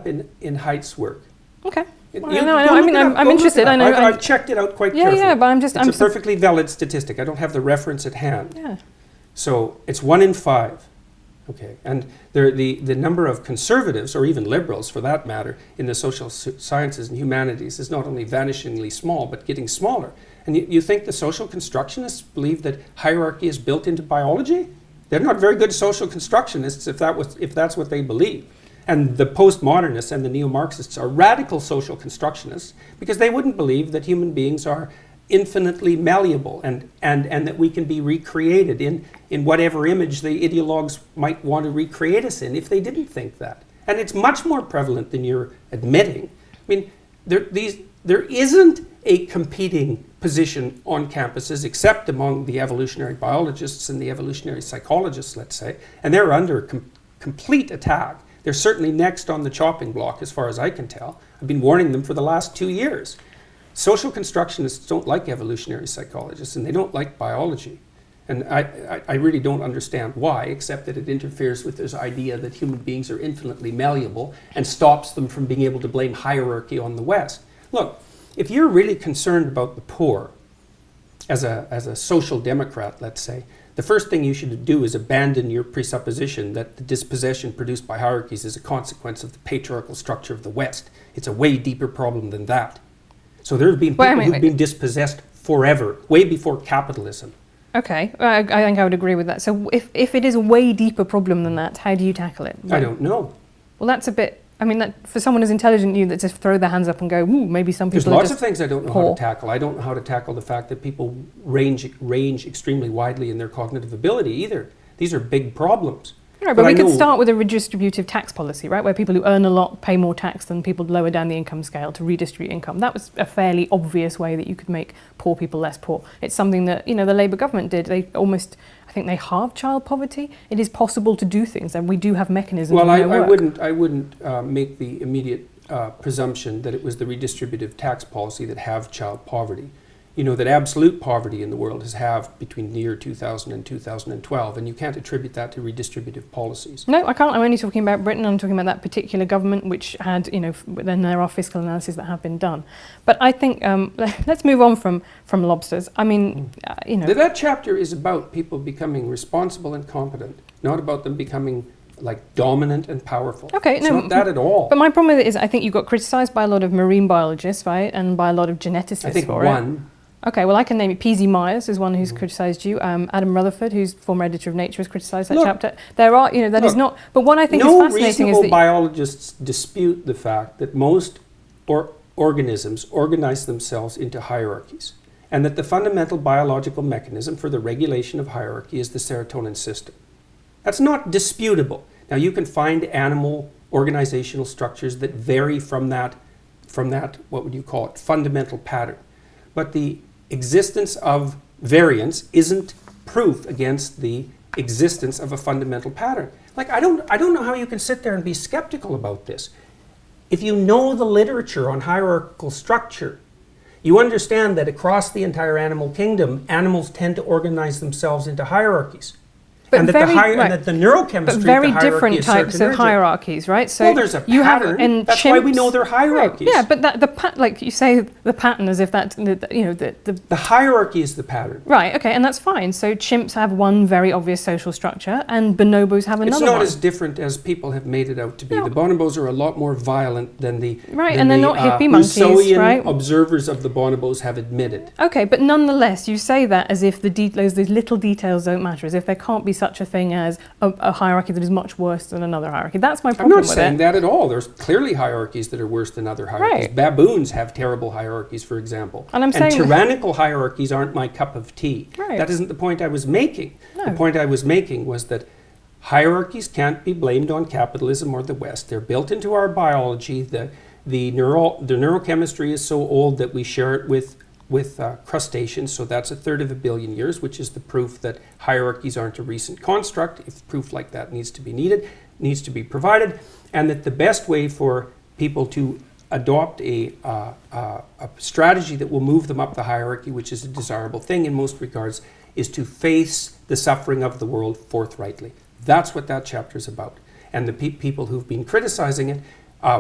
in Haidt's work. Okay. I'm interested. I've checked it out quite carefully. Yeah, but it's a perfectly valid statistic. I don't have the reference at hand. Yeah. So it's 1 in 5. Okay, and the number of conservatives, or even liberals for that matter, in the social sciences and humanities is not only vanishingly small, but getting smaller. And you think the social constructionists believe that hierarchy is built into biology? They're not very good social constructionists if that's what they believe. And the postmodernists and the neo-Marxists are radical social constructionists because they wouldn't believe that human beings are infinitely malleable and that we can be recreated in whatever image the ideologues might want to recreate us in if they didn't think that. And it's much more prevalent than you're admitting. I mean, there isn't a competing position on campuses except among the evolutionary biologists and the evolutionary psychologists, let's say, and they're under complete attack. They're certainly next on the chopping block as far as I can tell. I've been warning them for the last 2 years. Social constructionists don't like evolutionary psychologists and they don't like biology. And I really don't understand why, except that it interferes with this idea that human beings are infinitely malleable and stops them from being able to blame hierarchy on the West. Look, if you're really concerned about the poor, as a social democrat, let's say, the first thing you should do is abandon your presupposition that the dispossession produced by hierarchies is a consequence of the patriarchal structure of the West. It's a way deeper problem than that. So there have been people who've been dispossessed forever, way before capitalism. Okay, I think I would agree with that. So if it is a way deeper problem than that, how do you tackle it? I don't know. Well, that's a bit... I mean, that for someone as intelligent as you that just throw their hands up and go, ooh, maybe some people There's lots of things I don't know how to tackle. I don't know how to tackle the fact that people range extremely widely in their cognitive ability either. These are big problems. Right, but we could start with a redistributive tax policy, right, where people who earn a lot pay more tax than people lower down the income scale to redistribute income. That was a fairly obvious way that you could make poor people less poor. It's something that, the Labour government did. They almost... I think they halved child poverty. It is possible to do things, and we do have mechanisms. Well, I wouldn't make the immediate presumption that it was the redistributive tax policy that halved child poverty. You know that absolute poverty in the world has halved between the year 2000 and 2012, and you can't attribute that to redistributive policies. No, I can't. I'm only talking about Britain. I'm talking about that particular government, which had, then there are fiscal analyses that have been done. But I think let's move on from lobsters. I mean, That chapter is about people becoming responsible and competent, not about them becoming like dominant and powerful. Okay, it's not that at all. But my problem with it is I think you got criticised by a lot of marine biologists, right, and by a lot of geneticists I think for one. it. Okay, well, I can name it. P.Z. Myers is one who's criticised you. Adam Rutherford, who's former editor of Nature, has criticised that chapter. There are, that is not... But what I think is fascinating is that... No reasonable biologists dispute the fact that most organisms organize themselves into hierarchies, and that the fundamental biological mechanism for the regulation of hierarchy is the serotonin system. That's not disputable. Now, you can find animal organizational structures that vary from that, what would you call it, fundamental pattern. But the existence of variance isn't proof against the existence of a fundamental pattern. Like, I don't know how you can sit there and be skeptical about this. If you know the literature on hierarchical structure, you understand that across the entire animal kingdom, animals tend to organize themselves into hierarchies. But and that the neurochemistry but very of the hierarchy different is types of hierarchies, right? So there's a pattern. That's why we know they're hierarchies. Right. Yeah, but like you say, the pattern as if that the hierarchy is the pattern. Right. Okay, and that's fine. So chimps have one very obvious social structure, and bonobos have another. It's not one. as different as people have made it out to be. No. The bonobos are a lot more violent than the and they're not hippie monkeys, right? Observers of the bonobos have admitted. Okay, but nonetheless, you say that as if those little details don't matter, as if there can't be such a thing as a hierarchy that is much worse than another hierarchy. That's my problem with it. I'm not saying that at all. There's clearly hierarchies that are worse than other hierarchies. Right. Baboons have terrible hierarchies, for example. And tyrannical hierarchies aren't my cup of tea. Right. That isn't the point I was making. No. The point I was making was that hierarchies can't be blamed on capitalism or the West. They're built into our biology. The neurochemistry is so old that we share it with crustaceans, so that's 1/3 of a billion years, which is the proof that hierarchies aren't a recent construct. If proof like that needs to be provided, and that the best way for people to adopt a strategy that will move them up the hierarchy, which is a desirable thing in most regards, is to face the suffering of the world forthrightly. That's what that chapter is about. And the people who've been criticizing it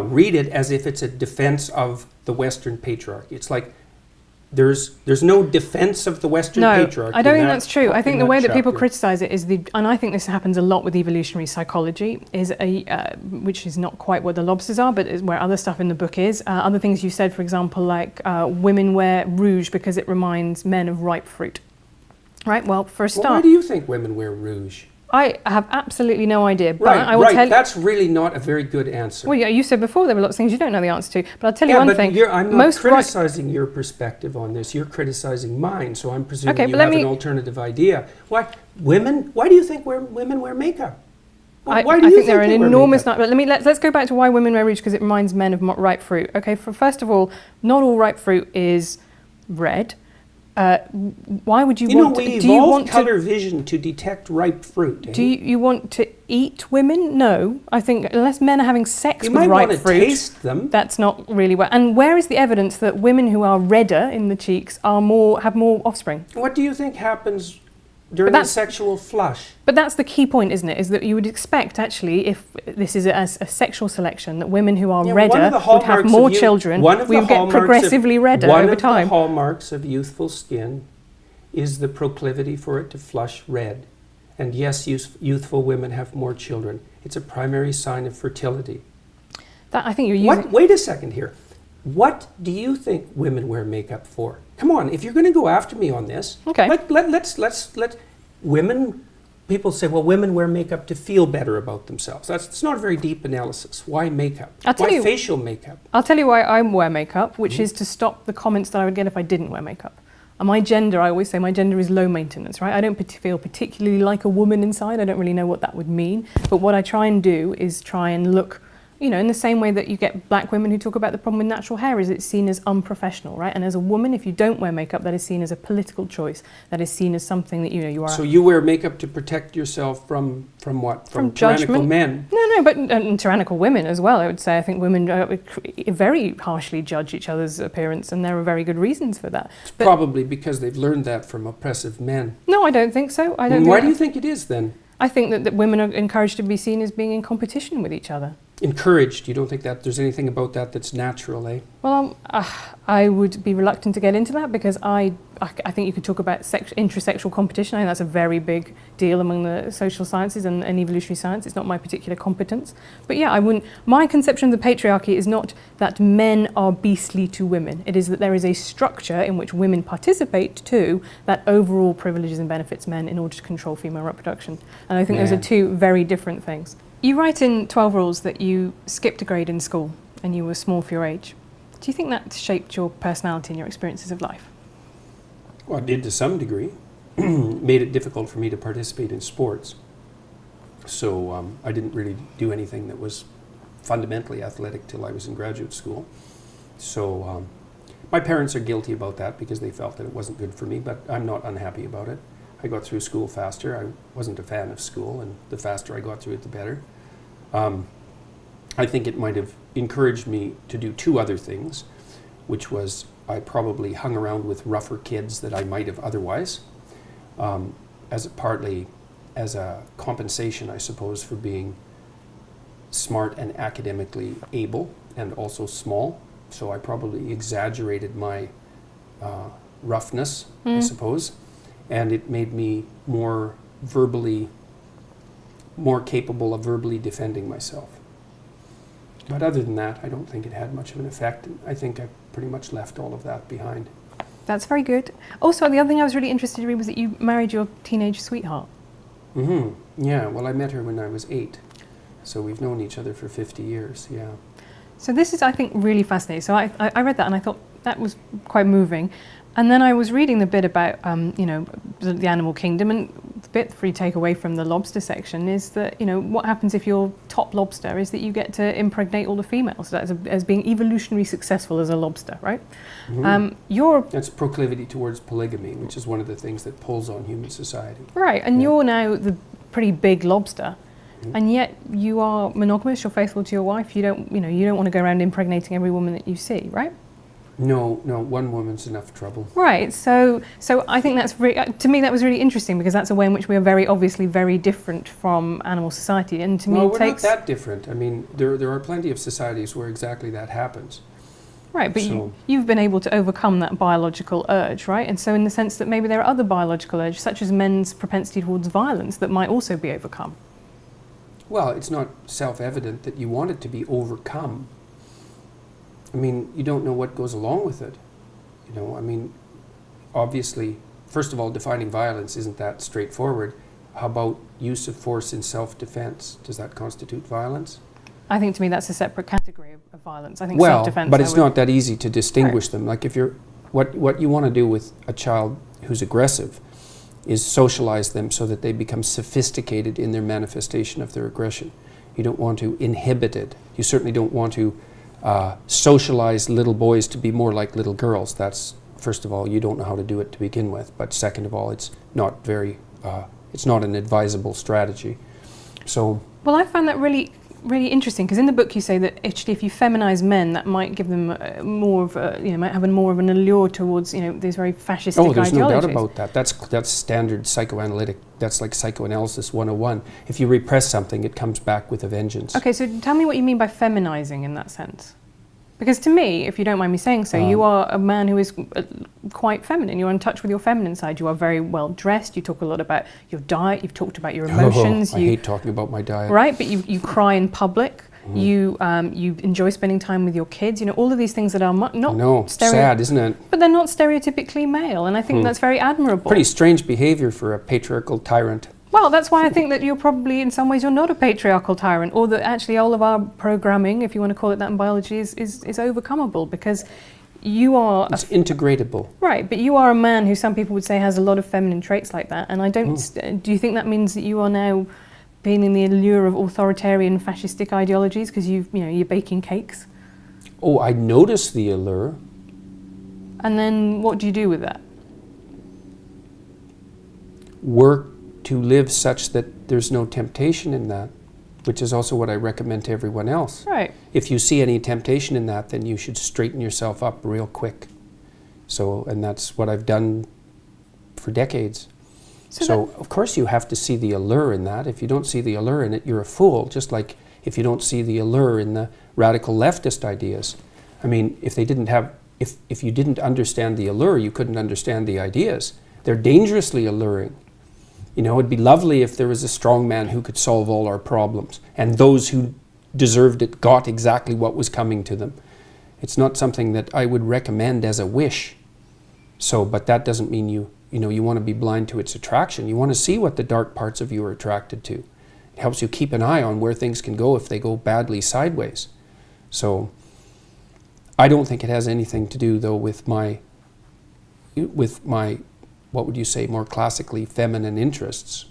read it as if it's a defense of the Western patriarchy. It's like there's no defense of the Western patriarchy. I don't think that's true. I think the way that people criticize it is and I think this happens a lot with evolutionary psychology, is which is not quite what the lobsters are, but is where other stuff in the book is. Other things you said, for example, like women wear rouge because it reminds men of ripe fruit. Right. Well, for a start, why do you think women wear rouge? I have absolutely no idea, but Right, I will tell you. That's really not a very good answer. Well, yeah, you said before there were lots of things you don't know the answer to, but I'll tell you one thing. I'm not criticizing your perspective on this. You're criticizing mine, so I'm presuming you have an alternative idea. Why do you think women wear makeup? Why do you think think there are an enormous makeup? number. Let's go back to why women wear rouge, because it reminds men of ripe fruit. Okay, first of all, not all ripe fruit is red. Why would you want to... we evolved color vision to detect ripe fruit. Do you want to eat women? No. I think unless men are having sex with ripe fruit... You might want to taste them. That's not really where... And where is the evidence that women who are redder in the cheeks have more offspring? What do you think happens during the sexual flush? But that's the key point, isn't it? Is that you would expect, actually, if this is a sexual selection, that women who are redder would have more children. We would get progressively redder over time. One of the hallmarks of youthful skin is the proclivity for it to flush red. And yes, youthful women have more children. It's a primary sign of fertility. I think you're using... Wait a second here. What do you think women wear makeup for? Come on, if you're going to go after me on this, okay. Let's women. People say, well, women wear makeup to feel better about themselves. It's not a very deep analysis. Why makeup? Why facial makeup? I'll tell you why I wear makeup, which is to stop the comments that I would get if I didn't wear makeup. And my gender, I always say my gender is low maintenance, right? I don't feel particularly like a woman inside. I don't really know what that would mean. But what I try and do is try and look, in the same way that you get black women who talk about the problem with natural hair, is it's seen as unprofessional, right? And as a woman, if you don't wear makeup, that is seen as a political choice. That is seen as something that, you are... So you wear makeup to protect yourself from what? From tyrannical judgment. Men? No, but tyrannical women as well, I would say. I think women very harshly judge each other's appearance, and there are very good reasons for that. It's probably because they've learned that from oppressive men. No, I don't think so. Why do you think it is, then? I think that women are encouraged to be seen as being in competition with each other. Encouraged? You don't think that there's anything about that that's natural, eh? Well, I would be reluctant to get into that, because I think you could talk about intrasexual competition. I think that's a very big deal among the social sciences and evolutionary science. It's not my particular competence. But yeah, my conception of the patriarchy is not that men are beastly to women. It is that there is a structure in which women participate too that overall privileges and benefits men in order to control female reproduction. And I think those are two very different things. You write in 12 Rules that you skipped a grade in school and you were small for your age. Do you think that shaped your personality and your experiences of life? Well, it did to some degree. Made it difficult for me to participate in sports. So I didn't really do anything that was fundamentally athletic till I was in graduate school. So my parents are guilty about that because they felt that it wasn't good for me, but I'm not unhappy about it. I got through school faster. I wasn't a fan of school, and the faster I got through it, the better. I think it might have encouraged me to do two other things, which was I probably hung around with rougher kids that I might have otherwise, partly as a compensation, I suppose, for being smart and academically able and also small. So I probably exaggerated my roughness, I suppose. And it made me more capable of verbally defending myself. But other than that, I don't think it had much of an effect. I think I pretty much left all of that behind. That's very good. Also, the other thing I was really interested to read was that you married your teenage sweetheart. Mm-hmm. Yeah, well, I met her when I was 8. So we've known each other for 50 years, yeah. So this is, I think, really fascinating. So I read that and I thought that was quite moving. And then I was reading the bit about, the animal kingdom, and the bit for you take away from the lobster section is that, what happens if you're top lobster is that you get to impregnate all the females. So that's as being evolutionarily successful as a lobster, right? Mm-hmm. That's proclivity towards polygamy, which is one of the things that pulls on human society. Right, and you're now the pretty big lobster. And yet you are monogamous, you're faithful to your wife, you don't want to go around impregnating every woman that you see, right? No, no, one woman's enough trouble. Right. So I think that's to me that was really interesting, because that's a way in which we are very obviously very different from animal society, and to me Well, it we're takes not that different. I mean, there are plenty of societies where exactly that happens. right. But So- you've been able to overcome that biological urge, right? And so in the sense that maybe there are other biological urges, such as men's propensity towards violence, that might also be overcome. Well, it's not self-evident that you want it to be overcome. I mean, you don't know what goes along with it. You know, I mean, obviously, first of all, defining violence isn't that straightforward. How about use of force in self-defense? Does that constitute violence? I think to me that's a separate category of violence. I think Well, self-defense. but it's not that easy to distinguish them. Like if you're, what you want to do with a child who's aggressive is socialize them so that they become sophisticated in their manifestation of their aggression. You don't want to inhibit it. You certainly don't want to socialize little boys to be more like little girls. That's, first of all, you don't know how to do it to begin with, but second of all, it's not very, it's not an advisable strategy. So, Well, I found that really interesting, because in the book you say that actually if you feminize men, that might give them more of a, might have more of an allure towards, these very fascistic ideologies. Oh, there's no doubt about that. That's standard psychoanalytic. That's like psychoanalysis 101. If you repress something, it comes back with a vengeance. Okay, so tell me what you mean by feminizing in that sense. Because to me, if you don't mind me saying so, you are a man who is quite feminine. You're in touch with your feminine side. You are very well dressed. You talk a lot about your diet. You've talked about your emotions. I hate talking about my diet. Right, but you cry in public. You enjoy spending time with your kids. All of these things that are not sad, isn't it? But they're not stereotypically male, and I think that's very admirable. Pretty strange behavior for a patriarchal tyrant. Well, that's why I think that you're probably, in some ways, you're not a patriarchal tyrant, or that actually all of our programming, if you want to call it that in biology, is overcomable, because you are... It's integratable. Right, but you are a man who some people would say has a lot of feminine traits like that, and I don't... Do you think that means that you are now feeling the allure of authoritarian fascistic ideologies because you're baking cakes? Oh, I notice the allure. And then what do you do with that? Work to live such that there's no temptation in that, which is also what I recommend to everyone else. Right. If you see any temptation in that, then you should straighten yourself up real quick. So, and that's what I've done for decades. So of course you have to see the allure in that. If you don't see the allure in it, you're a fool, just like if you don't see the allure in the radical leftist ideas. I mean, if you didn't understand the allure, you couldn't understand the ideas. They're dangerously alluring. It'd be lovely if there was a strong man who could solve all our problems, and those who deserved it got exactly what was coming to them. It's not something that I would recommend as a wish. So, but that doesn't mean you want to be blind to its attraction. You want to see what the dark parts of you are attracted to. It helps you keep an eye on where things can go if they go badly sideways. So, I don't think it has anything to do, though, with my, what would you say, more classically feminine interests.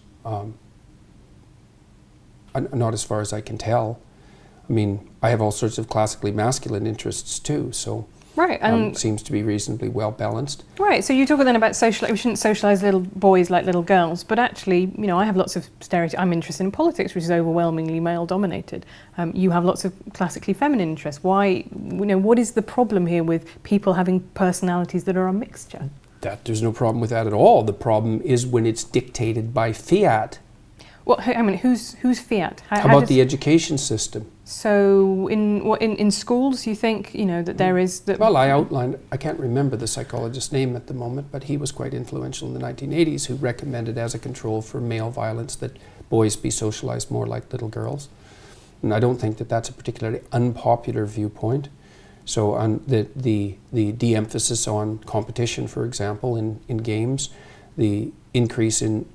Not as far as I can tell. I mean, I have all sorts of classically masculine interests too, so right, and it seems to be reasonably well balanced. Right, so you talk then about we shouldn't socialise little boys like little girls, but actually, I have lots of stereotypes. I'm interested in politics, which is overwhelmingly male-dominated. You have lots of classically feminine interests. Why, what is the problem here with people having personalities that are a mixture? There's no problem with that at all. The problem is when it's dictated by fiat. Well, I mean, who's fiat? How about the education system? So in schools, you think that there is that. Well, I outlined. I can't remember the psychologist's name at the moment, but he was quite influential in the 1980s, who recommended as a control for male violence that boys be socialized more like little girls. And I don't think that that's a particularly unpopular viewpoint. So on the de-emphasis on competition, for example, in games, the increase in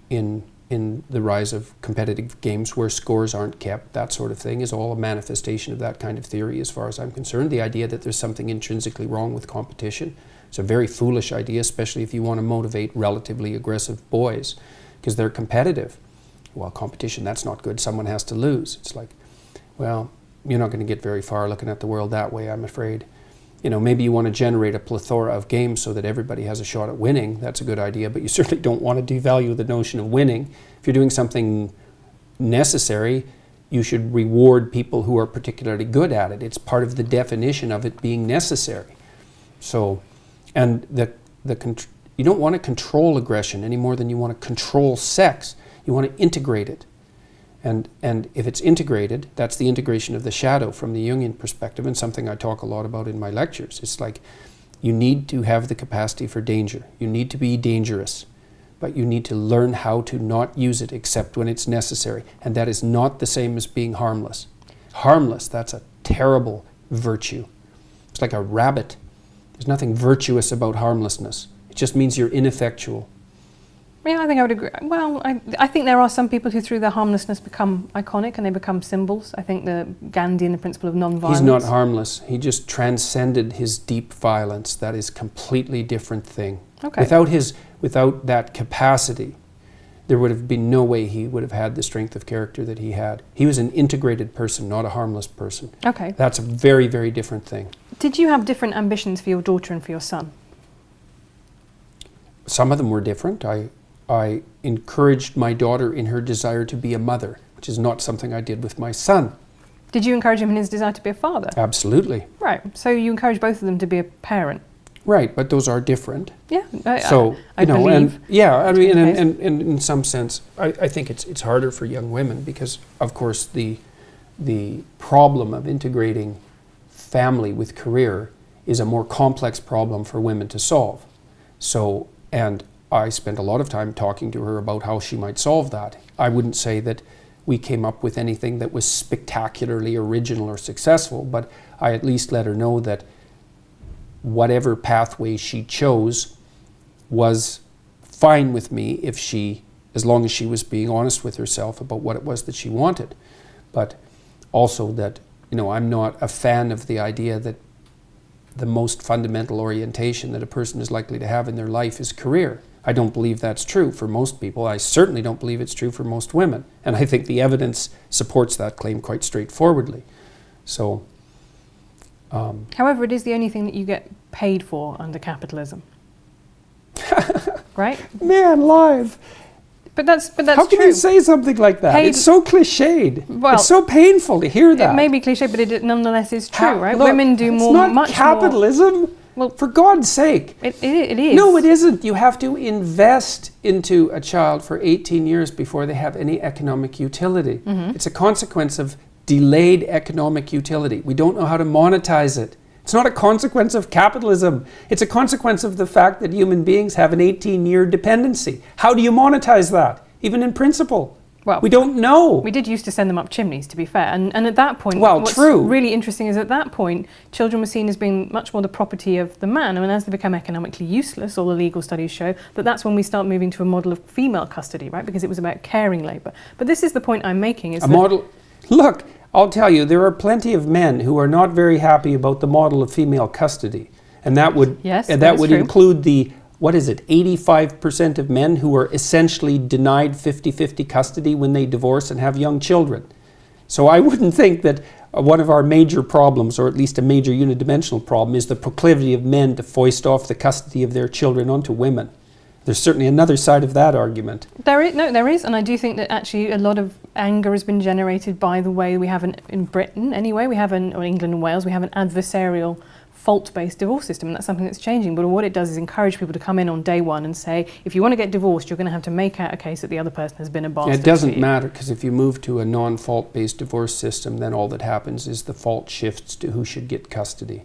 the rise of competitive games where scores aren't kept, that sort of thing, is all a manifestation of that kind of theory as far as I'm concerned. The idea that there's something intrinsically wrong with competition. It's a very foolish idea, especially if you want to motivate relatively aggressive boys, because they're competitive. Well, competition, that's not good. Someone has to lose. It's like, well, you're not going to get very far looking at the world that way, I'm afraid. Maybe you want to generate a plethora of games so that everybody has a shot at winning. That's a good idea, but you certainly don't want to devalue the notion of winning. If you're doing something necessary, you should reward people who are particularly good at it. It's part of the definition of it being necessary. So, and you don't want to control aggression any more than you want to control sex. You want to integrate it. And if it's integrated, that's the integration of the shadow from the Jungian perspective, and something I talk a lot about in my lectures. It's like you need to have the capacity for danger. You need to be dangerous, but you need to learn how to not use it except when it's necessary. And that is not the same as being harmless. Harmless, that's a terrible virtue. It's like a rabbit. There's nothing virtuous about harmlessness. It just means you're ineffectual. Yeah, I think I would agree. Well, I think there are some people who through their harmlessness become iconic and they become symbols. I think the Gandhi and the principle of non-violence. He's not harmless. He just transcended his deep violence. That is a completely different thing. Okay. Without that capacity, there would have been no way he would have had the strength of character that he had. He was an integrated person, not a harmless person. Okay. That's a very, very different thing. Did you have different ambitions for your daughter and for your son? Some of them were different. I encouraged my daughter in her desire to be a mother, which is not something I did with my son. Did you encourage him in his desire to be a father? Absolutely. Right. So you encourage both of them to be a parent. Right, but those are different. Yeah. I believe. And yeah, I mean, and in some sense, I think it's harder for young women because, of course, the problem of integrating family with career is a more complex problem for women to solve. So, and I spent a lot of time talking to her about how she might solve that. I wouldn't say that we came up with anything that was spectacularly original or successful, but I at least let her know that whatever pathway she chose was fine with me as long as she was being honest with herself about what it was that she wanted. But also that, I'm not a fan of the idea that the most fundamental orientation that a person is likely to have in their life is career. I don't believe that's true for most people. I certainly don't believe it's true for most women. And I think the evidence supports that claim quite straightforwardly. So, however, it is the only thing that you get paid for under capitalism. Right? Man, live. But that's How can true. you say something like that? It's so cliched. Well, it's so painful to hear that. It may be cliche, but it nonetheless is true, right? Look, Women do it's more, not much capitalism. more. Well, for God's sake. It is. No, it isn't. You have to invest into a child for 18 years before they have any economic utility. Mm-hmm. It's a consequence of delayed economic utility. We don't know how to monetize it. It's not a consequence of capitalism. It's a consequence of the fact that human beings have an 18-year dependency. How do you monetize that, even in principle? Well, we don't know. We did used to send them up chimneys, to be fair. And at that point, what's really interesting is at that point, children were seen as being much more the property of the man. I mean, as they become economically useless, all the legal studies show that's when we start moving to a model of female custody, right? Because it was about caring labour. But this is the point I'm making. Look, I'll tell you, there are plenty of men who are not very happy about the model of female custody. And that would, include the 85% of men who are essentially denied 50-50 custody when they divorce and have young children. So I wouldn't think that one of our major problems, or at least a major unidimensional problem, is the proclivity of men to foist off the custody of their children onto women. There's certainly another side of that argument. There is, and I do think that actually a lot of anger has been generated by the way we have in Britain anyway, or England and Wales, we have an adversarial fault-based divorce system, and that's something that's changing. But what it does is encourage people to come in on day one and say, if you want to get divorced, you're going to have to make out a case that the other person has been a bastard. It doesn't matter, because if you move to a non-fault-based divorce system, then all that happens is the fault shifts to who should get custody.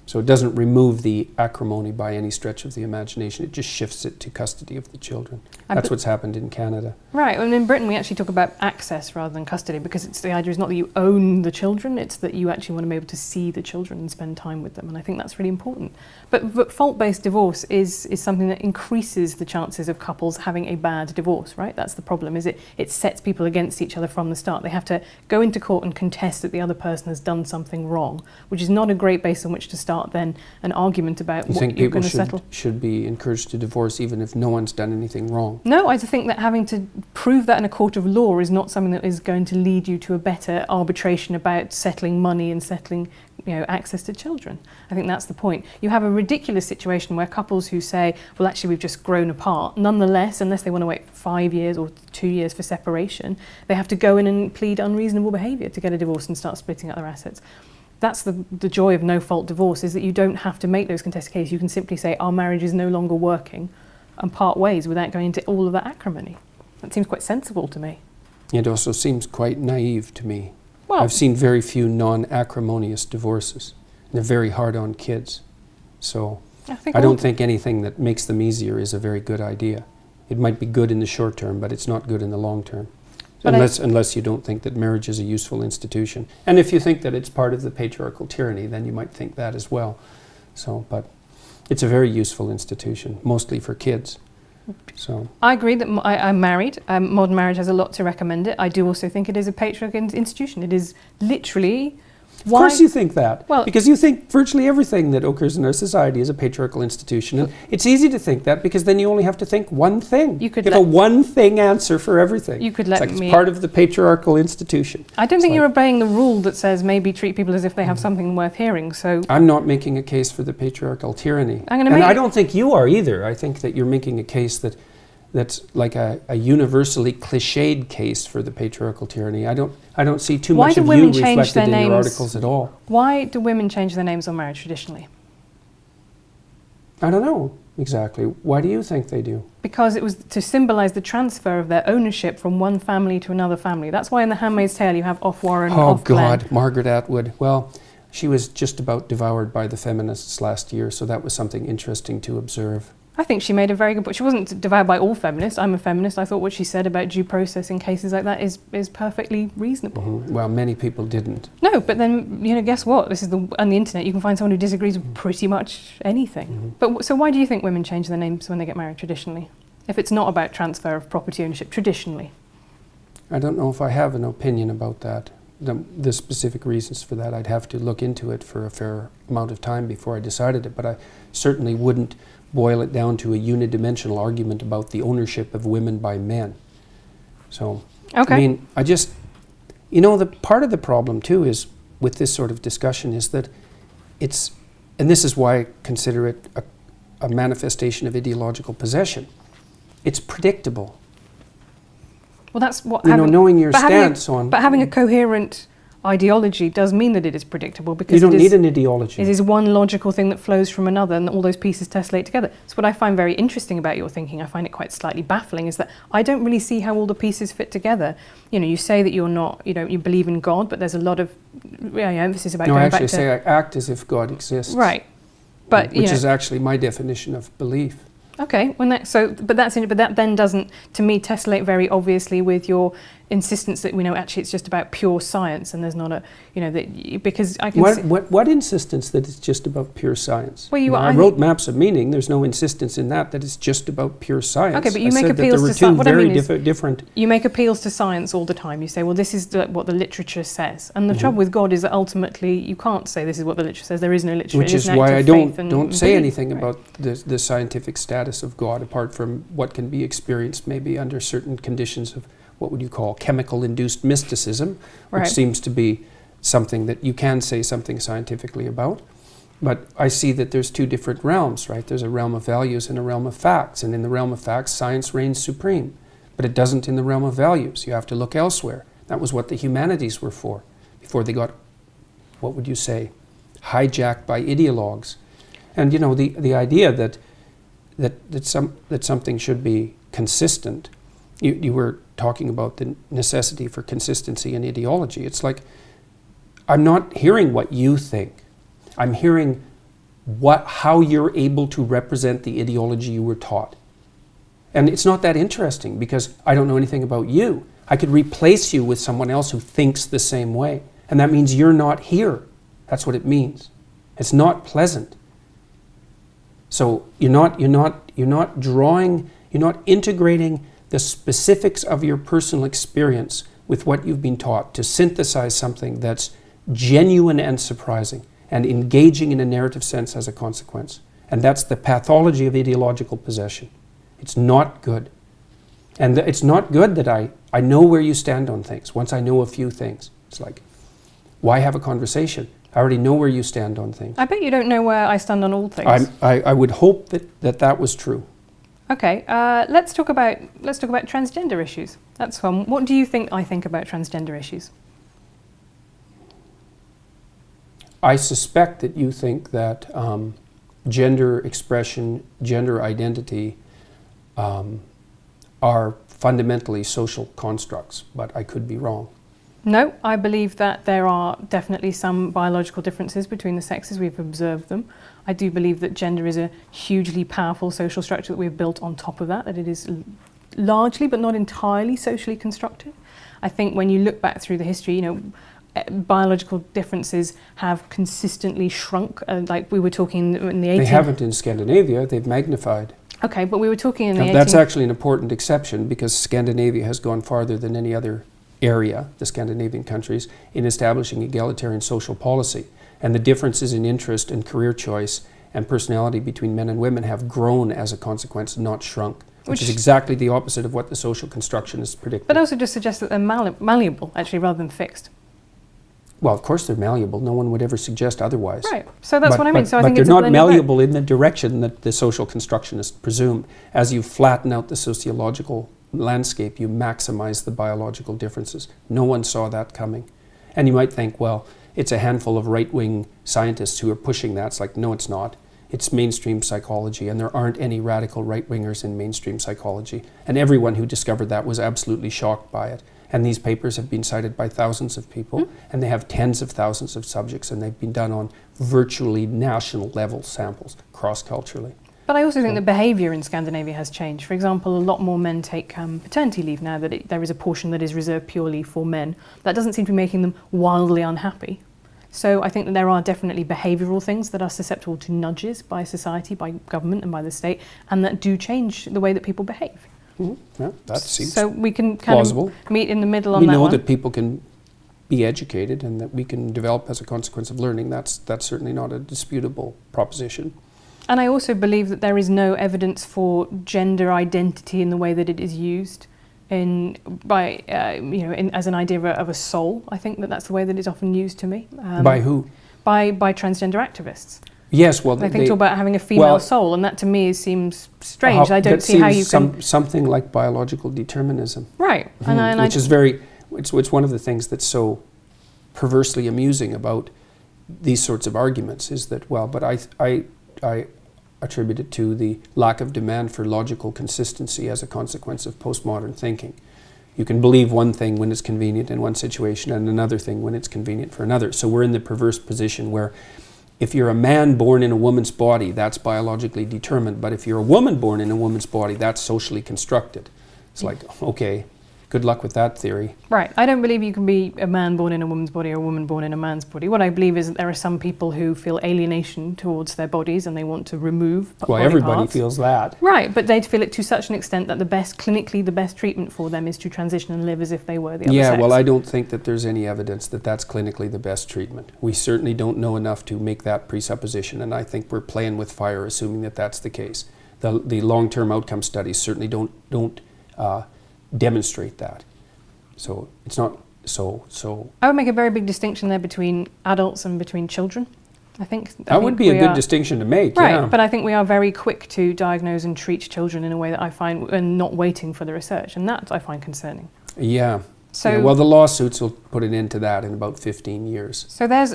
So it doesn't remove the acrimony by any stretch of the imagination. It just shifts it to custody of the children. That's what's happened in Canada. Right, and in Britain we actually talk about access rather than custody, because the idea is not that you own the children, it's that you actually want to be able to see the children and spend time with them, and I think that's really important. But fault-based divorce is something that increases the chances of couples having a bad divorce, right? That's the problem, is it sets people against each other from the start. They have to go into court and contest that the other person has done something wrong, which is not a great base on which to start then an argument about what you're going to settle. You think people should be encouraged to divorce even if no one's done anything wrong? No, I think that having to prove that in a court of law is not something that is going to lead you to a better arbitration about settling money and settling access to children. I think that's the point. You have a ridiculous situation where couples who say, well, actually, we've just grown apart. Nonetheless, unless they want to wait 5 years or 2 years for separation, they have to go in and plead unreasonable behaviour to get a divorce and start splitting up their assets. that's the joy of no-fault divorce, is that you don't have to make those contested cases. You can simply say, our marriage is no longer working, and part ways without going into all of that acrimony. That seems quite sensible to me. It also seems quite naive to me. Well, I've seen very few non-acrimonious divorces. They're very hard on kids. So I don't think anything that makes them easier is a very good idea. It might be good in the short term, but it's not good in the long term. Unless you don't think that marriage is a useful institution. And if you think that it's part of the patriarchal tyranny, then you might think that as well. So, but it's a very useful institution, mostly for kids. So I agree that I'm married. Modern marriage has a lot to recommend it. I do also think it is a patriarchal institution. It is literally... Of course you think that, well, because you think virtually everything that occurs in our society is a patriarchal institution. And it's easy to think that because then you only have to think one thing. You have a one-thing answer for everything. You could let it's part of the patriarchal institution. I don't think you're obeying the rule that says maybe treat people as if they have something worth hearing. So I'm not making a case for the patriarchal tyranny. And I don't think you are either. I think that you're making a case that's like a universally cliched case for the patriarchal tyranny. I don't see too much of you reflected in your articles at all. Why do women change their names on marriage traditionally? I don't know exactly. Why do you think they do? Because it was to symbolize the transfer of their ownership from one family to another family. That's why in The Handmaid's Tale you have off Warren, off Glenn. Oh God, Margaret Atwood. Well, she was just about devoured by the feminists last year, so that was something interesting to observe. I think she made a very good point. She wasn't devoured by all feminists. I'm a feminist. I thought what she said about due process in cases like that is perfectly reasonable. Mm-hmm. Well, many people didn't. No, but then, guess what? This is on the internet. You can find someone who disagrees with pretty much anything. Mm-hmm. But so why do you think women change their names when they get married traditionally? If it's not about transfer of property ownership traditionally? I don't know if I have an opinion about that. The specific reasons for that, I'd have to look into it for a fair amount of time before I decided it, but I certainly wouldn't boil it down to a unidimensional argument about the ownership of women by men. So, okay. I mean, the part of the problem too is with this sort of discussion is that it's, and this is why I consider it a manifestation of ideological possession. It's predictable. Well, that's what knowing your stance on. But having a coherent ideology does mean that it is predictable, because you don't need an ideology. It is one logical thing that flows from another, and all those pieces tessellate together. So what I find very interesting about your thinking, I find it quite slightly baffling, is that I don't really see how all the pieces fit together. You say that you're not, you believe in God, but there's a lot of emphasis about going back to... No, I actually say I act as if God exists. Right. But, which is actually my definition of belief. Okay, but that then doesn't, to me, tessellate very obviously with your insistence that we know actually it's just about pure science, and there's not a, because I can. What insistence that it's just about pure science? Well, I wrote Maps of Meaning. There's no insistence in that it's just about pure science. Okay, but you make appeals to science. What I mean is, different. You make appeals to science all the time. You say, well, this is what the literature says, and the trouble with God is that ultimately you can't say this is what the literature says. There is no literature. Which is why I don't say anything about the scientific status of God, apart from what can be experienced maybe under certain conditions of what would you call chemical-induced mysticism, which seems to be something that you can say something scientifically about. But I see that there's two different realms, right? There's a realm of values and a realm of facts. And in the realm of facts, science reigns supreme. But it doesn't in the realm of values. You have to look elsewhere. That was what the humanities were for, before they got, what would you say, hijacked by ideologues. And the idea that something should be consistent. You were talking about the necessity for consistency in ideology. It's like, I'm not hearing what you think. I'm hearing how you're able to represent the ideology you were taught. And it's not that interesting, because I don't know anything about you. I could replace you with someone else who thinks the same way. And that means you're not here. That's what it means. It's not pleasant. So you're not integrating the specifics of your personal experience with what you've been taught to synthesize something that's genuine and surprising and engaging in a narrative sense as a consequence. And that's the pathology of ideological possession. It's not good. And it's not good that I know where you stand on things. Once I know a few things, it's like, why have a conversation? I already know where you stand on things. I bet you don't know where I stand on all things. I would hope that was true. Okay, let's talk about transgender issues. That's fun. What do you think I think about transgender issues? I suspect that you think that gender expression, gender identity are fundamentally social constructs, but I could be wrong. No, I believe that there are definitely some biological differences between the sexes. We've observed them. I do believe that gender is a hugely powerful social structure that we've built on top of that it is largely, but not entirely, socially constructed. I think when you look back through the history, you know, biological differences have consistently shrunk, like we were talking in the 18th. They haven't in Scandinavia, they've magnified. Okay, but we were talking in the 18th. That's actually an important exception because Scandinavia has gone farther than any other area, the Scandinavian countries, in establishing egalitarian social policy. And the differences in interest and career choice and personality between men and women have grown as a consequence, not shrunk, which is exactly the opposite of what the social construction is predicting. But also just suggests that they're malleable, actually, rather than fixed. Well, of course they're malleable. No one would ever suggest otherwise. Right. So that's what I mean. So I think they're it's a not blended both. malleable in the direction that the social constructionists presume. As you flatten out the sociological landscape, you maximize the biological differences. No one saw that coming. And you might think, well, it's a handful of right-wing scientists who are pushing that. It's like, no, it's not. It's mainstream psychology, and there aren't any radical right-wingers in mainstream psychology. And everyone who discovered that was absolutely shocked by it. And these papers have been cited by thousands of people, and they have tens of thousands of subjects, and they've been done on virtually national level samples, cross-culturally. But I also think the behaviour in Scandinavia has changed. For example, a lot more men take paternity leave now, that there is a portion that is reserved purely for men. That doesn't seem to be making them wildly unhappy. So I think that there are definitely behavioural things that are susceptible to nudges by society, by government and by the state, and that do change the way that people behave. Mm-hmm. Yeah, that seems so we can kind plausible. Of meet in the middle on that one. We know that people can be educated and that we can develop as a consequence of learning. That's certainly not a disputable proposition. And I also believe that there is no evidence for gender identity in the way that it is used as an idea of a soul. I think that that's the way that it's often used to me. By who? By transgender activists. Yes, well, they talk about having a female soul, and that to me seems strange. I don't see how you can something like biological determinism, right? Which is very. It's one of the things that's so perversely amusing about these sorts of arguments is that but I attribute it to the lack of demand for logical consistency as a consequence of postmodern thinking. You can believe one thing when it's convenient in one situation and another thing when it's convenient for another. So we're in the perverse position where if you're a man born in a woman's body, that's biologically determined. But if you're a woman born in a woman's body, that's socially constructed. It's like, okay, good luck with that theory. Right. I don't believe you can be a man born in a woman's body or a woman born in a man's body. What I believe is that there are some people who feel alienation towards their bodies and they want to remove body everybody parts. Feels that. Right, but they feel it to such an extent that clinically the best treatment for them is to transition and live as if they were the other sex. Yeah, well, I don't think that there's any evidence that that's clinically the best treatment. We certainly don't know enough to make that presupposition, and I think we're playing with fire assuming that that's the case. The long-term outcome studies certainly don't demonstrate that. So it's not so. I would make a very big distinction there between adults and between children. I think would be a good distinction to make. Right, yeah. But I think we are very quick to diagnose and treat children in a way that I find, and not waiting for the research, and that I find concerning. Yeah. So well, the lawsuits will put an end to that in about 15 years. So there's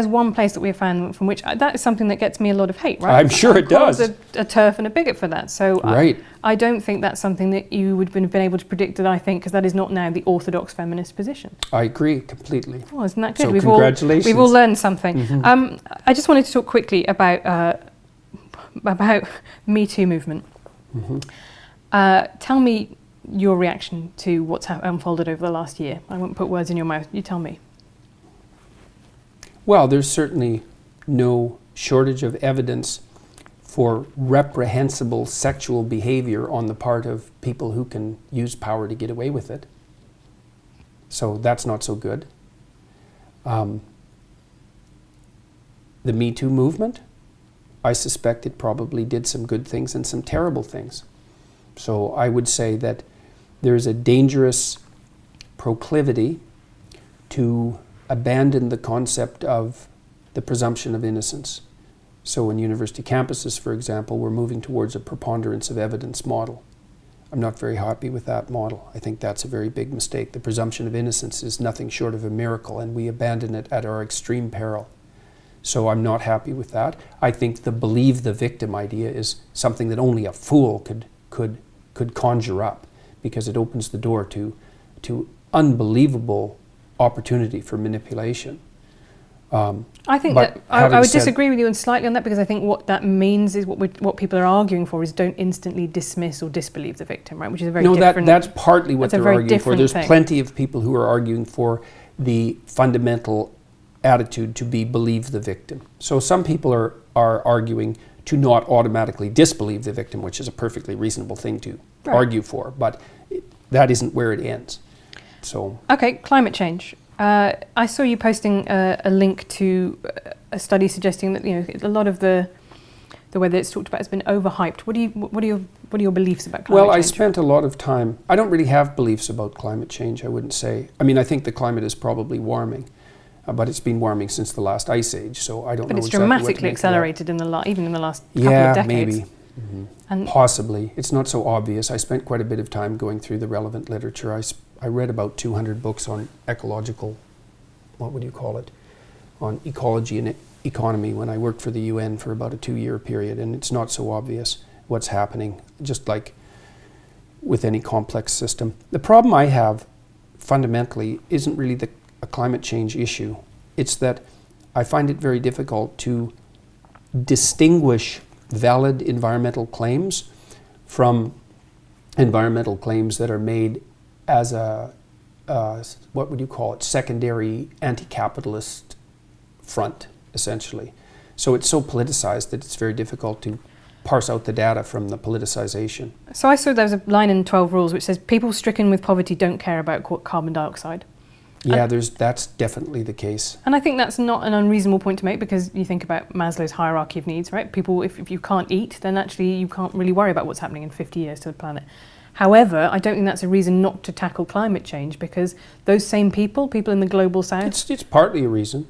one place that we have found from which that is something that gets me a lot of hate, right? I'm sure it does. I'm a turf and a bigot for that. So right. I don't think that's something that you would have been able to predict, that I think, because that is not now the orthodox feminist position. I agree completely. Oh, isn't that good? So congratulations. We've all learned something. Mm-hmm. I just wanted to talk quickly about Me Too movement. Mm-hmm. Tell me your reaction to what's unfolded over the last year. I won't put words in your mouth. You tell me. Well, there's certainly no shortage of evidence for reprehensible sexual behavior on the part of people who can use power to get away with it. So that's not so good. The Me Too movement, I suspect it probably did some good things and some terrible things. So I would say that there's a dangerous proclivity to abandon the concept of the presumption of innocence. So in university campuses, for example, we're moving towards a preponderance of evidence model. I'm not very happy with that model. I think that's a very big mistake. The presumption of innocence is nothing short of a miracle, and we abandon it at our extreme peril. So I'm not happy with that. I think the believe the victim idea is something that only a fool could conjure up, because it opens the door to unbelievable opportunity for manipulation. I think that I would disagree with you slightly on that, because I think what that means is what people are arguing for is don't instantly dismiss or disbelieve the victim, right? Which is a very different. No, that's partly what they're arguing for. There's thing. Plenty of people who are arguing for the fundamental attitude to be believe the victim. So some people are arguing to not automatically disbelieve the victim, which is a perfectly reasonable thing to argue for, but that isn't where it ends. So okay, climate change. I saw you posting a link to a study suggesting that a lot of the way that it's talked about has been overhyped. What are your beliefs about climate change? Well, I spent a lot of time. I don't really have beliefs about climate change, I wouldn't say. I mean, I think the climate is probably warming, but it's been warming since the last ice age, so I don't know. But it's dramatically accelerated even in the last couple of decades. Maybe. Mm-hmm. And possibly. It's not so obvious. I spent quite a bit of time going through the relevant literature. I read about 200 books on ecological, what would you call it, on ecology and economy when I worked for the UN for about a 2-year period, and it's not so obvious what's happening, just like with any complex system. The problem I have fundamentally isn't really a climate change issue. It's that I find it very difficult to distinguish valid environmental claims from environmental claims that are made as a what would you call it, secondary anti-capitalist front, essentially. So it's so politicized that it's very difficult to parse out the data from the politicization. So I saw there was a line in 12 Rules which says people stricken with poverty don't care about carbon dioxide. Yeah, that's definitely the case. And I think that's not an unreasonable point to make, because you think about Maslow's hierarchy of needs, right? People, if you can't eat, then actually you can't really worry about what's happening in 50 years to the planet. However, I don't think that's a reason not to tackle climate change, because those same people in the global south... It's partly a reason.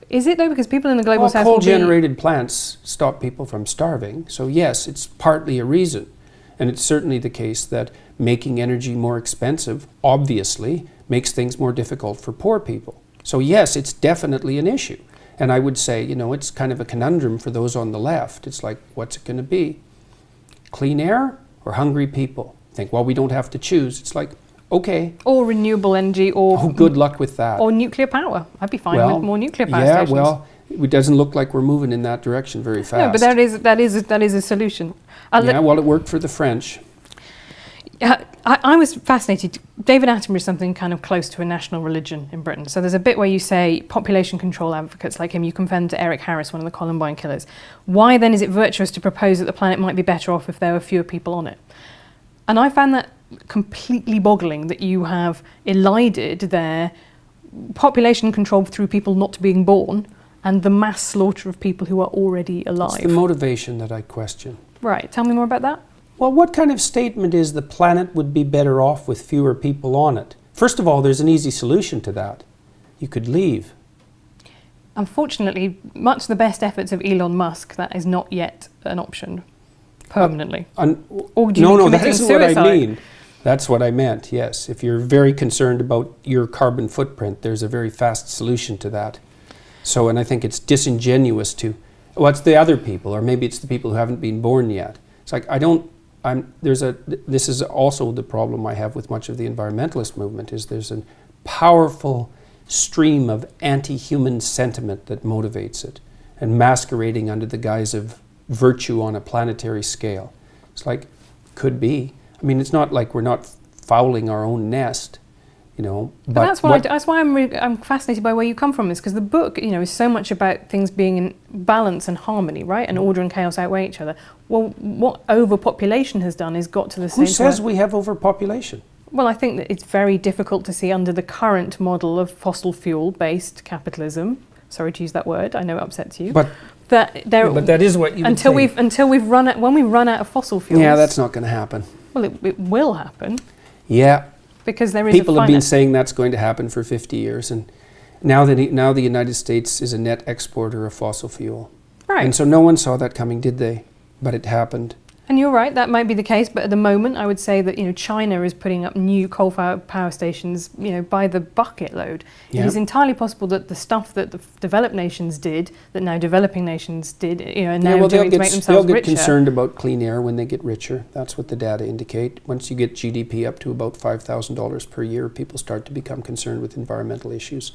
Is it though? Because people in the global south... coal-generated plants stop people from starving. So yes, it's partly a reason. And it's certainly the case that making energy more expensive, obviously, makes things more difficult for poor people. So yes, it's definitely an issue. And I would say, it's kind of a conundrum for those on the left. It's like, what's it going to be? Clean air or hungry people? Think, well, we don't have to choose. It's like, okay. Or renewable energy, or... Oh, good luck with that. Or nuclear power. I'd be fine with more nuclear power stations. Yeah, well, it doesn't look like we're moving in that direction very fast. No, but that is a solution. Well, it worked for the French. I was fascinated. David Attenborough is something kind of close to a national religion in Britain. So there's a bit where you say population control advocates like him, you compare them to Eric Harris, one of the Columbine killers. Why then is it virtuous to propose that the planet might be better off if there were fewer people on it? And I found that completely boggling, that you have elided their population control through people not being born and the mass slaughter of people who are already alive. It's the motivation that I question. Right. Tell me more about that. Well, what kind of statement is the planet would be better off with fewer people on it? First of all, there's an easy solution to that. You could leave. Unfortunately, much the best efforts of Elon Musk, that is not yet an option permanently. No, that isn't suicide? What I mean. That's what I meant, yes. If you're very concerned about your carbon footprint, there's a very fast solution to that. So, and I think it's disingenuous to, it's the other people, or maybe it's the people who haven't been born yet. It's like, this is also the problem I have with much of the environmentalist movement, is there's a powerful stream of anti-human sentiment that motivates it, and masquerading under the guise of virtue on a planetary scale. It's like, could be. I mean, it's not like we're not fouling our own nest, But that's why I'm fascinated by where you come from this, because the book, is so much about things being in balance and harmony, right? And order and chaos outweigh each other. Well, what overpopulation has done is got to the same point. Who says we have overpopulation? Well, I think that it's very difficult to see under the current model of fossil fuel-based capitalism. Sorry to use that word. I know it upsets you. But that is what you when we run out of fossil fuels. Yeah, that's not going to happen. Well, it will happen. Yeah. Because there is people have been saying that's going to happen for 50 years, and now the United States is a net exporter of fossil fuel. Right. And so no one saw that coming, did they? But it happened. And you're right, that might be the case, but at the moment I would say that, China is putting up new coal-fired power stations, by the bucket load. Yeah. It is entirely possible that the stuff that the developed nations did, that now developing nations did, and now doing to make themselves they'll get richer. concerned about clean air when they get richer. That's what the data indicate. Once you get GDP up to about $5,000 per year, people start to become concerned with environmental issues.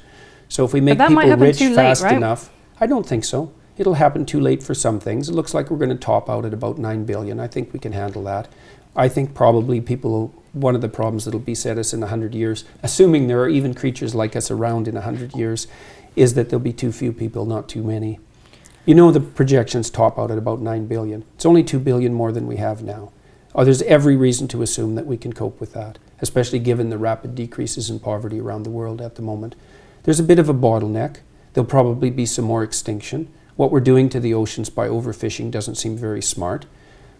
So if we make people rich fast enough, I don't think so. It'll happen too late for some things. It looks like we're going to top out at about 9 billion. I think we can handle that. I think probably one of the problems that'll beset us in 100 years, assuming there are even creatures like us around in 100 years, is that there'll be too few people, not too many. The projections top out at about 9 billion. It's only 2 billion more than we have now. There's every reason to assume that we can cope with that, especially given the rapid decreases in poverty around the world at the moment. There's a bit of a bottleneck. There'll probably be some more extinction. What we're doing to the oceans by overfishing doesn't seem very smart,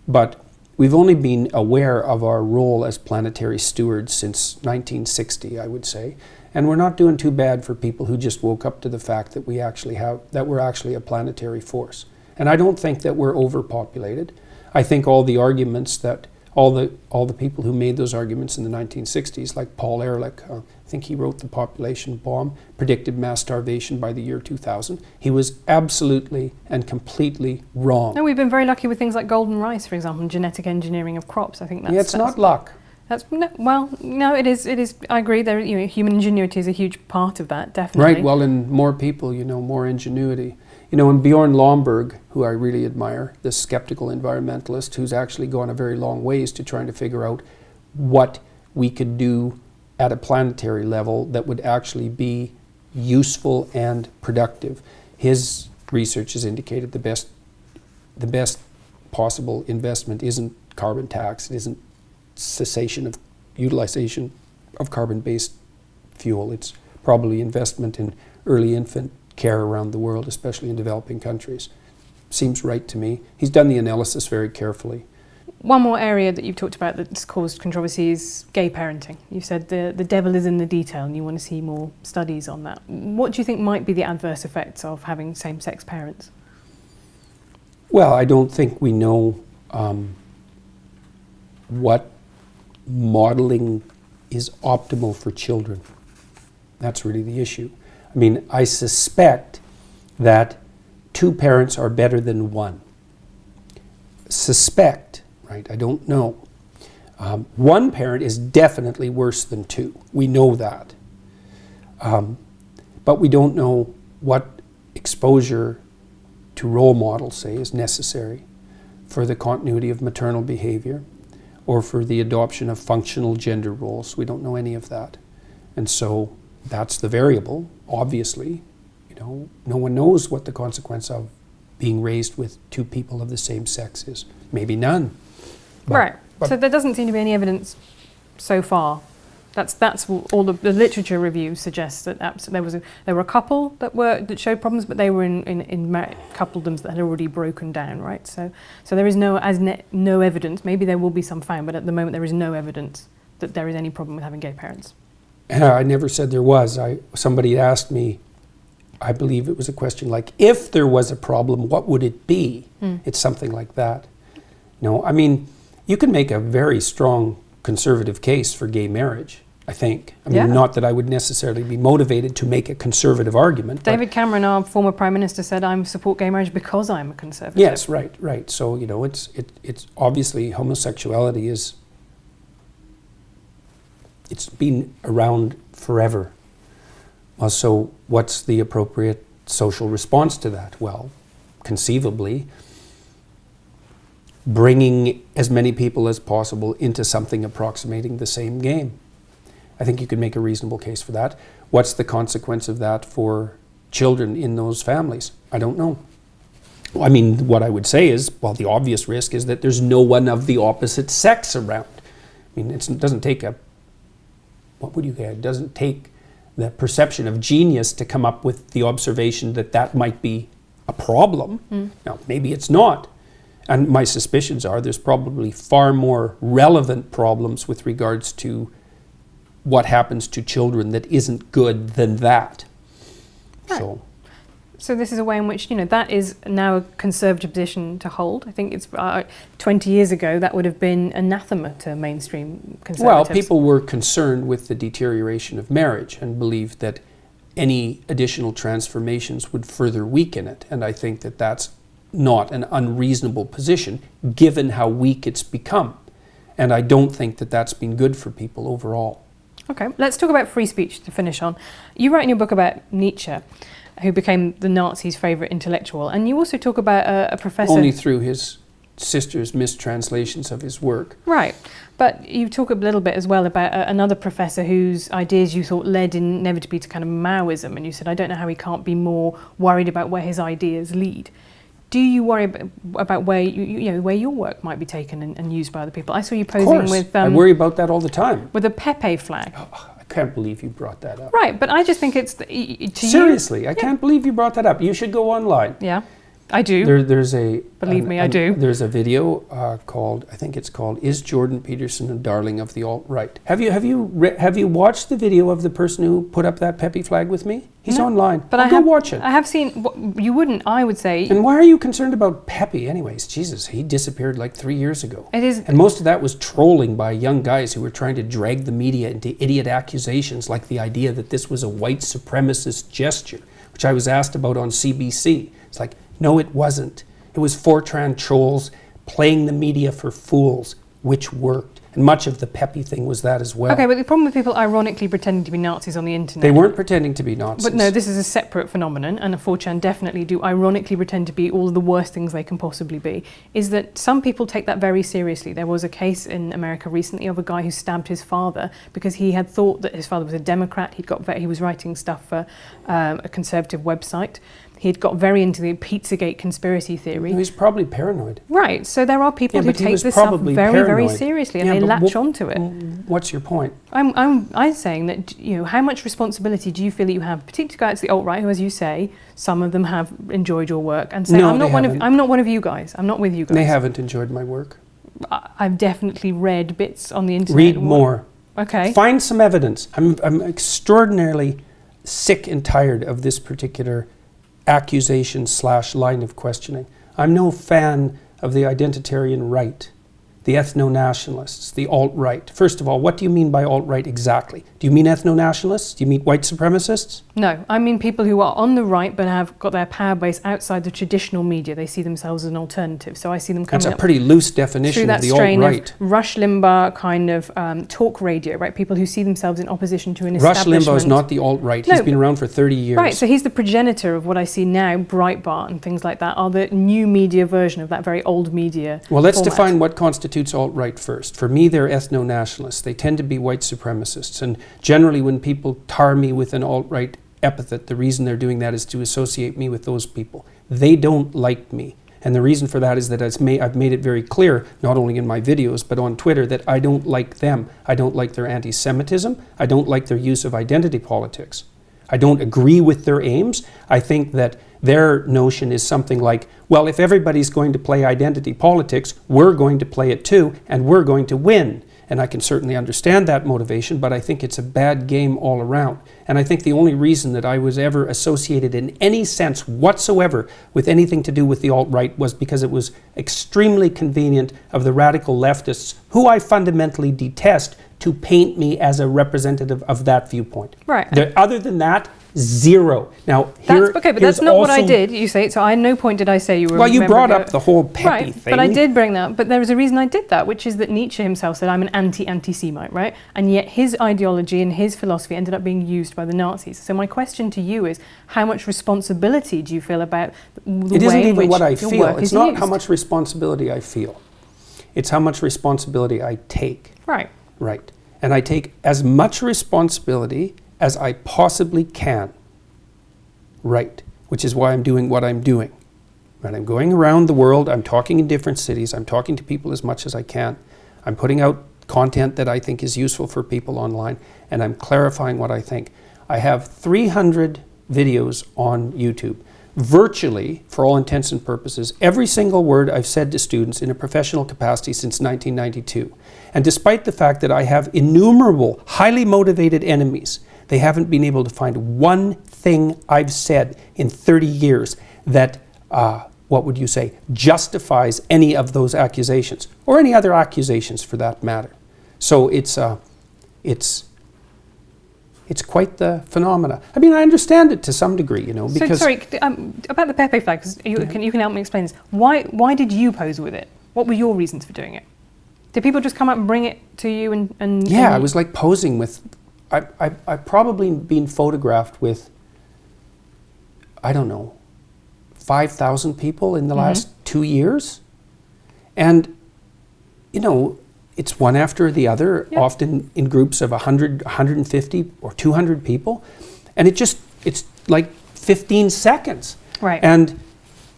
but we've only been aware of our role as planetary stewards since 1960, I would say, and we're not doing too bad for people who just woke up to the fact that we're actually a planetary force. And I don't think that we're overpopulated. I think all the arguments that all the people who made those arguments in the 1960s, like Paul Ehrlich, I think he wrote The Population Bomb, predicted mass starvation by the year 2000. He was absolutely and completely wrong. No, we've been very lucky with things like golden rice, for example, and genetic engineering of crops. I think that's... Yeah, it's not luck. No, it is. I agree. Human ingenuity is a huge part of that, definitely. Right, well, and more people, more ingenuity. And Bjorn Lomborg, who I really admire, this skeptical environmentalist who's actually gone a very long ways to trying to figure out what we could do at a planetary level that would actually be useful and productive. His research has indicated the best possible investment isn't carbon tax, it isn't cessation of utilization of carbon-based fuel. It's probably investment in early infant care around the world, especially in developing countries. Seems right to me. He's done the analysis very carefully. One more area that you've talked about that's caused controversy is gay parenting. You said the devil is in the detail and you want to see more studies on that. What do you think might be the adverse effects of having same-sex parents? Well, I don't think we know what modeling is optimal for children. That's really the issue. I mean, I suspect that 2 parents are better than 1. Suspect, right? I don't know. 1 parent is definitely worse than 2. We know that. But we don't know what exposure to role models, say, is necessary for the continuity of maternal behavior or for the adoption of functional gender roles. We don't know any of that. And so that's the variable, obviously. No one knows what the consequence of being raised with 2 people of the same sex is. Maybe none. But so there doesn't seem to be any evidence so far. That's all the literature review suggests that there were a couple that showed problems, but they were in coupledoms that had already broken down, right? So there is no evidence. Maybe there will be some found, but at the moment there is no evidence that there is any problem with having gay parents. I never said there was. Somebody asked me, I believe it was a question like, if there was a problem, what would it be? It's something like that. I mean, you can make a very strong conservative case for gay marriage, I think. I mean, not that I would necessarily be motivated to make a conservative argument. David Cameron, our former Prime Minister, said, I support gay marriage because I'm a conservative. Yes, right. So, it's obviously homosexuality it's been around forever. So what's the appropriate social response to that? Well, conceivably, bringing as many people as possible into something approximating the same game. I think you could make a reasonable case for that. What's the consequence of that for children in those families? I don't know. I mean, what I would say is, well, the obvious risk is that there's no one of the opposite sex around. I mean, it doesn't take it doesn't take the perception of genius to come up with the observation that might be a problem. Now, maybe it's not. And my suspicions are there's probably far more relevant problems with regards to what happens to children that isn't good than that. Right. So, So this is a way in which, that is now a conservative position to hold. I think it's 20 years ago that would have been anathema to mainstream conservatives. Well, people were concerned with the deterioration of marriage and believed that any additional transformations would further weaken it. And I think that that's not an unreasonable position given how weak it's become. And I don't think that that's been good for people overall. Okay, let's talk about free speech to finish on. You write in your book about Nietzsche, who became the Nazis' favourite intellectual, and you also talk about a professor... Only through his sister's mistranslations of his work. Right, but you talk a little bit as well about another professor whose ideas you thought led inevitably to kind of Maoism, and you said, I don't know how he can't be more worried about where his ideas lead. Do you worry about where where your work might be taken and used by other people? I saw you posing with... I worry about that all the time. With a Pepe flag. Oh, I can't believe you brought that up. Right, but I just think it's... Seriously, I can't believe you brought that up. You should go online. Yeah, I do. There's a... Believe me, I do. There's a video called, I think it's called, Is Jordan Peterson a Darling of the Alt-Right? Have you watched the video of the person who put up that Pepe flag with me? He's online. But go watch it. I have seen... You wouldn't, I would say... And why are you concerned about Pepe anyways? Jesus, he disappeared like 3 years ago. It is... And most of that was trolling by young guys who were trying to drag the media into idiot accusations like the idea that this was a white supremacist gesture, which I was asked about on CBC. It's like, no, it wasn't. It was Fortran trolls playing the media for fools, which worked. And much of the Pepe thing was that as well. Okay, but the problem with people ironically pretending to be Nazis on the internet... They weren't pretending to be Nazis. But no, this is a separate phenomenon, and 4chan definitely do ironically pretend to be all of the worst things they can possibly be, is that some people take that very seriously. There was a case in America recently of a guy who stabbed his father because he had thought that his father was a Democrat. He was writing stuff for a conservative website. He'd got very into the Pizzagate conspiracy theory. He's probably paranoid. Right, so there are people who take this stuff very, very seriously, and they latch onto it. What's your point? I'm saying that, how much responsibility do you feel that you have, particularly guys the alt-right, who, as you say, some of them have enjoyed your work, and say, I'm not one of you guys. I'm not with you guys. They haven't enjoyed my work. I've definitely read bits on the internet. Read more. Okay. Find some evidence. I'm extraordinarily sick and tired of this particular accusation/line of questioning. I'm no fan of the identitarian right, the ethno-nationalists, the alt-right. First of all, what do you mean by alt-right exactly? Do you mean ethno-nationalists? Do you mean white supremacists? No, I mean people who are on the right but have got their power base outside the traditional media. They see themselves as an alternative. So I see them coming That's a pretty loose definition of the alt-right. Rush Limbaugh kind of talk radio, right? People who see themselves in opposition to an establishment. Rush Limbaugh is not the alt-right. He's been around for 30 years. Right, so he's the progenitor of what I see now. Breitbart and things like that are the new media version of that very old media. Well, let's define what constitutes alt-right first. For me, they're ethno-nationalists. They tend to be white supremacists. And generally, when people tar me with an alt-right epithet, the reason they're doing that is to associate me with those people. They don't like me. And the reason for that is that I've made it very clear, not only in my videos, but on Twitter, that I don't like them. I don't like their anti-Semitism. I don't like their use of identity politics. I don't agree with their aims. I think that their notion is something like, well, if everybody's going to play identity politics, we're going to play it too, and we're going to win. And I can certainly understand that motivation, but I think it's a bad game all around. And I think the only reason that I was ever associated in any sense whatsoever with anything to do with the alt-right was because it was extremely convenient of the radical leftists, who I fundamentally detest, to paint me as a representative of that viewpoint. Right. Other than that, zero. Now, but that's not what I did, you say. So at no point did I say you were... Well, you brought up the whole Pepe thing. But I did bring that up. But there was a reason I did that, which is that Nietzsche himself said, I'm an anti-Semite, right? And yet his ideology and his philosophy ended up being used by the Nazis. So my question to you is, how much responsibility do you feel about the way in which your work is used? It isn't even what I feel. It's not how much responsibility I feel. It's how much responsibility I take. Right. Right. And I take as much responsibility as I possibly can. Right. Which is why I'm doing what I'm doing. Right. I'm going around the world. I'm talking in different cities. I'm talking to people as much as I can. I'm putting out content that I think is useful for people online, and I'm clarifying what I think. I have 300 videos on YouTube. Virtually, for all intents and purposes, every single word I've said to students in a professional capacity since 1992. And despite the fact that I have innumerable, highly motivated enemies, they haven't been able to find one thing I've said in 30 years that, what would you say, justifies any of those accusations, or any other accusations for that matter. So it's quite the phenomena. I mean, I understand it to some degree, you know, because... So, sorry, about the Pepe flag, because you can help me explain this. Why did you pose with it? What were your reasons for doing it? Did people just come up and bring it to you and Yeah, I was like posing with... I've probably been photographed with, I don't know, 5,000 people in the last 2 years. And, you know, it's one after the other, often in groups of 100, 150 or 200 people. And it's like 15 seconds. Right. And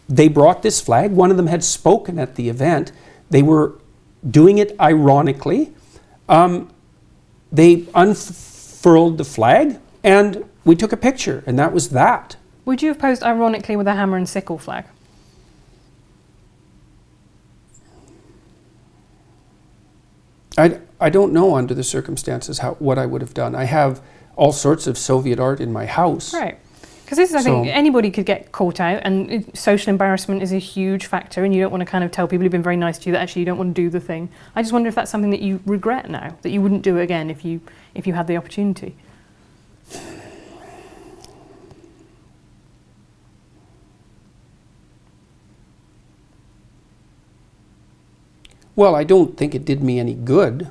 they brought this flag. One of them had spoken at the event. They were doing it ironically. They unfurled the flag and we took a picture, and that was that. Would you have posed ironically with a hammer and sickle flag? I don't know under the circumstances what I would have done. I have all sorts of Soviet art in my house. Right. Because this is, I think, anybody could get caught out, and social embarrassment is a huge factor, and you don't want to kind of tell people who've been very nice to you that actually you don't want to do the thing. I just wonder if that's something that you regret now, that you wouldn't do it again if you had the opportunity. Well, I don't think it did me any good.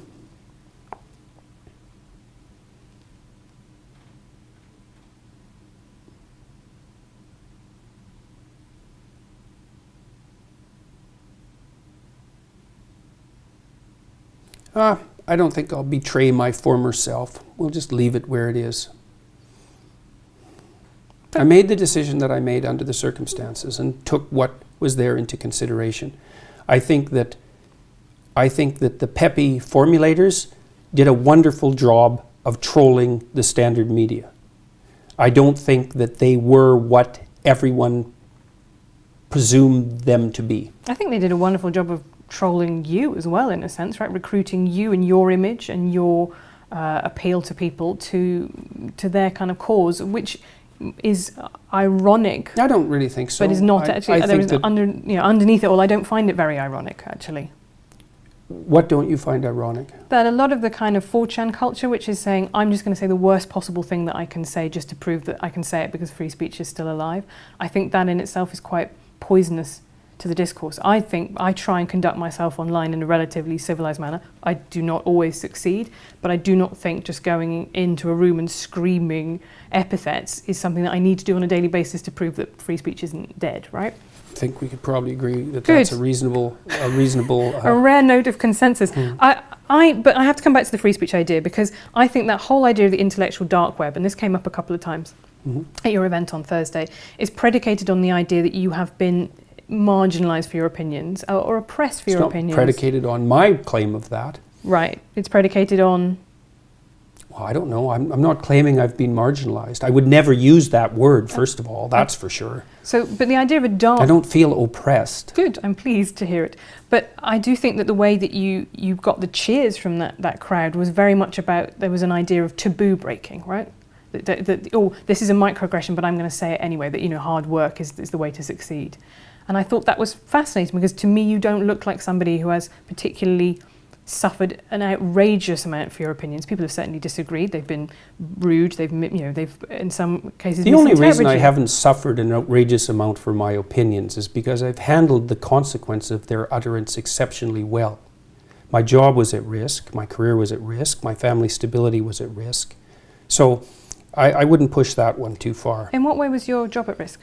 I don't think I'll betray my former self. We'll just leave it where it is. I made the decision that I made under the circumstances and took what was there into consideration. I think that the Pepe formulators did a wonderful job of trolling the standard media. I don't think that they were what everyone presumed them to be. I think they did a wonderful job of trolling you as well, in a sense, right? Recruiting you and your image and your appeal to people to their kind of cause, which is ironic. I don't really think so. But is not actually. Underneath it all, I don't find it very ironic, actually. What don't you find ironic? That a lot of the kind of 4chan culture, which is saying, I'm just going to say the worst possible thing that I can say just to prove that I can say it because free speech is still alive. I think that in itself is quite poisonous to the discourse. I think I try and conduct myself online in a relatively civilized manner. I do not always succeed, but I do not think just going into a room and screaming epithets is something that I need to do on a daily basis to prove that free speech isn't dead, right? I think we could probably agree that that's a reasonable a rare note of consensus. But I have to come back to the free speech idea, because I think that whole idea of the intellectual dark web, and this came up a couple of times at your event on Thursday, is predicated on the idea that you have been marginalised for your opinions or oppressed for your opinions. It's not predicated on my claim of that. Right. It's predicated on... Well, I don't know. I'm not claiming I've been marginalised. I would never use that word, first of all. That's for sure. So, but the idea of a dark... I don't feel oppressed. Good. I'm pleased to hear it. But I do think that the way that you got the cheers from that crowd was very much about, there was an idea of taboo breaking, right? That this is a microaggression, but I'm going to say it anyway, that, hard work is the way to succeed. And I thought that was fascinating, because to me you don't look like somebody who has particularly suffered an outrageous amount for your opinions. People have certainly disagreed. They've been rude. They've in some cases. The only reason I haven't suffered an outrageous amount for my opinions is because I've handled the consequence of their utterance exceptionally well. My job was at risk. My career was at risk. My family stability was at risk. So I wouldn't push that one too far. In what way was your job at risk?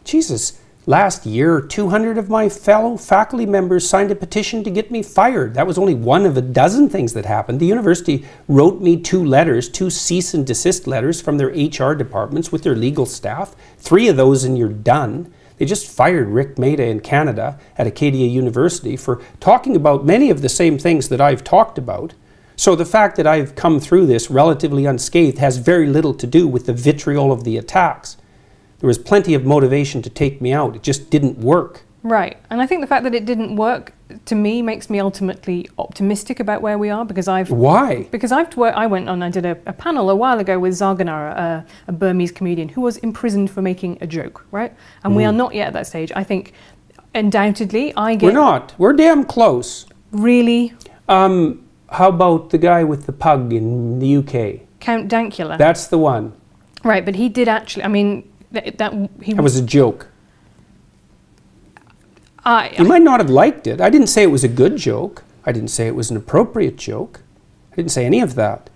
Jesus. Last year, 200 of my fellow faculty members signed a petition to get me fired. That was only one of a dozen things that happened. The university wrote me 2 letters, 2 cease and desist letters from their HR departments with their legal staff. 3 of those and you're done. They just fired Rick Maida in Canada at Acadia University for talking about many of the same things that I've talked about. So the fact that I've come through this relatively unscathed has very little to do with the vitriol of the attacks. There was plenty of motivation to take me out. It just didn't work. Right, and I think the fact that it didn't work, to me, makes me ultimately optimistic about where we are, because Why? I went on, I did a panel a while ago with Zarganara, a Burmese comedian, who was imprisoned for making a joke, right? And we are not yet at that stage. I think, undoubtedly, We're not. We're damn close. Really? How about the guy with the pug in the UK? Count Dankula. That's the one. Right, but he did actually, I mean, that was a joke. You might not have liked it. I didn't say it was a good joke. I didn't say it was an appropriate joke. I didn't say any of that.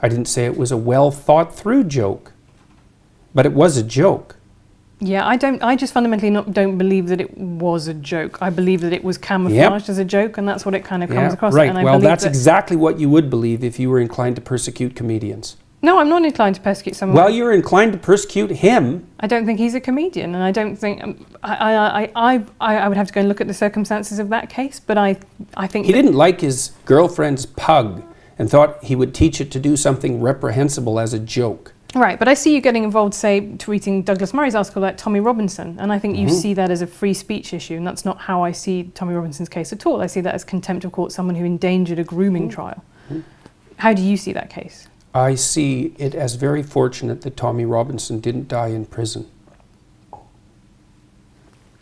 I didn't say it was a well thought through joke. But it was a joke. Yeah, I just fundamentally don't believe that it was a joke. I believe that it was camouflaged as a joke, and that's what it kind of comes across. Right, and well, that's exactly what you would believe if you were inclined to persecute comedians. No, I'm not inclined to persecute someone. Well, you're inclined to persecute him. I don't think he's a comedian, and I don't think... I would have to go and look at the circumstances of that case, but I think... He didn't like his girlfriend's pug and thought he would teach it to do something reprehensible as a joke. Right, but I see you getting involved, say, tweeting Douglas Murray's article about Tommy Robinson, and I think you see that as a free speech issue, and that's not how I see Tommy Robinson's case at all. I see that as contempt of court, someone who endangered a grooming trial. How do you see that case? I see it as very fortunate that Tommy Robinson didn't die in prison.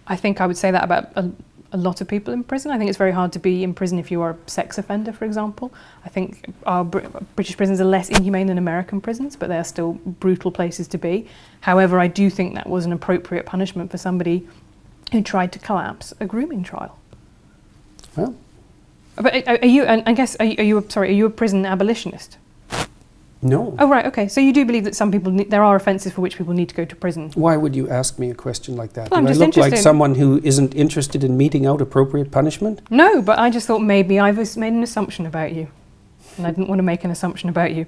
I think I would say that about a lot of people in prison. I think it's very hard to be in prison if you are a sex offender, for example. I think our British prisons are less inhumane than American prisons, but they are still brutal places to be. However, I do think that was an appropriate punishment for somebody who tried to collapse a grooming trial. Well, but are you a prison abolitionist? no. Oh, right, okay. So you do believe that some people, there are offences for which people need to go to prison? Why would you ask me a question like that? Well, Do I look like someone who isn't interested in meting out appropriate punishment? No, but I just thought maybe I've made an assumption about you, and I didn't want to make an assumption about you.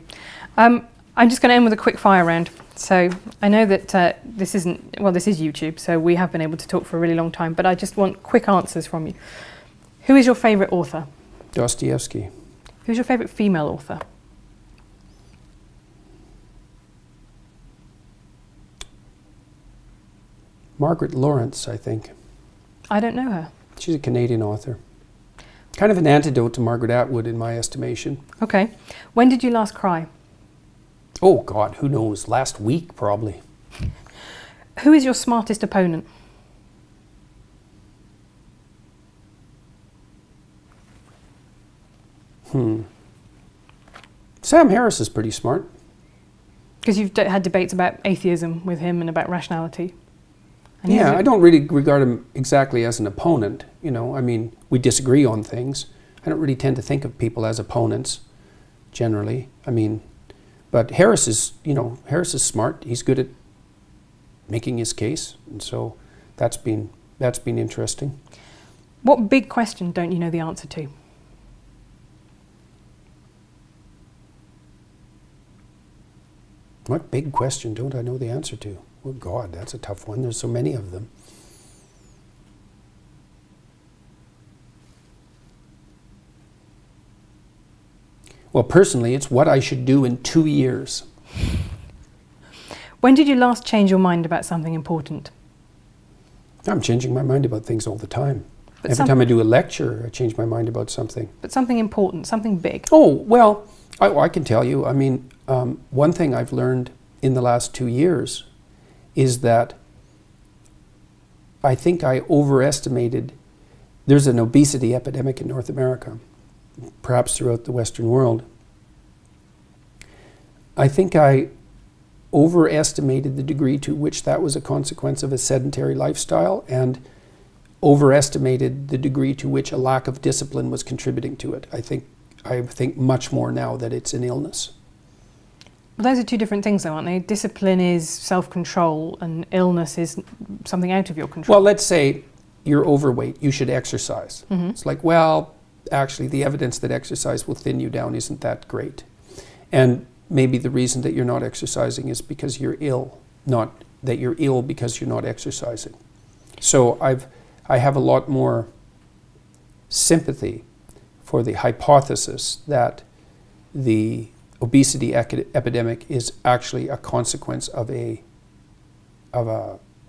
I'm just going to end with a quick fire round. So I know that this is YouTube, so we have been able to talk for a really long time, but I just want quick answers from you. Who is your favourite author? Dostoevsky. Who's your favourite female author? Margaret Lawrence, I think. I don't know her. She's a Canadian author. Kind of an antidote to Margaret Atwood in my estimation. Okay. When did you last cry? Oh God, who knows? Last week, probably. Who is your smartest opponent? Sam Harris is pretty smart. Because you've had debates about atheism with him and about rationality. And yeah, I don't really regard him exactly as an opponent. You know, I mean, we disagree on things. I don't really tend to think of people as opponents, generally. I mean, but Harris is smart. He's good at making his case, and so that's been interesting. What big question don't you know the answer to? What big question don't I know the answer to? Oh God, that's a tough one. There's so many of them. Well, personally, it's what I should do in 2 years. When did you last change your mind about something important? I'm changing my mind about things all the time. Every time I do a lecture, I change my mind about something. But something important, something big. Oh, well, I can tell you. I mean, one thing I've learned in the last 2 years is that I think I overestimated. There's an obesity epidemic in North America, perhaps throughout the Western world. I think I overestimated the degree to which that was a consequence of a sedentary lifestyle, and overestimated the degree to which a lack of discipline was contributing to it. I think much more now that it's an illness. Well, those are two different things though, aren't they? Discipline is self-control and illness is something out of your control. Well, let's say you're overweight, you should exercise. It's like, well, actually the evidence that exercise will thin you down isn't that great. And maybe the reason that you're not exercising is because you're ill, not that you're ill because you're not exercising. So I have a lot more sympathy for the hypothesis that the obesity epidemic is actually a consequence of an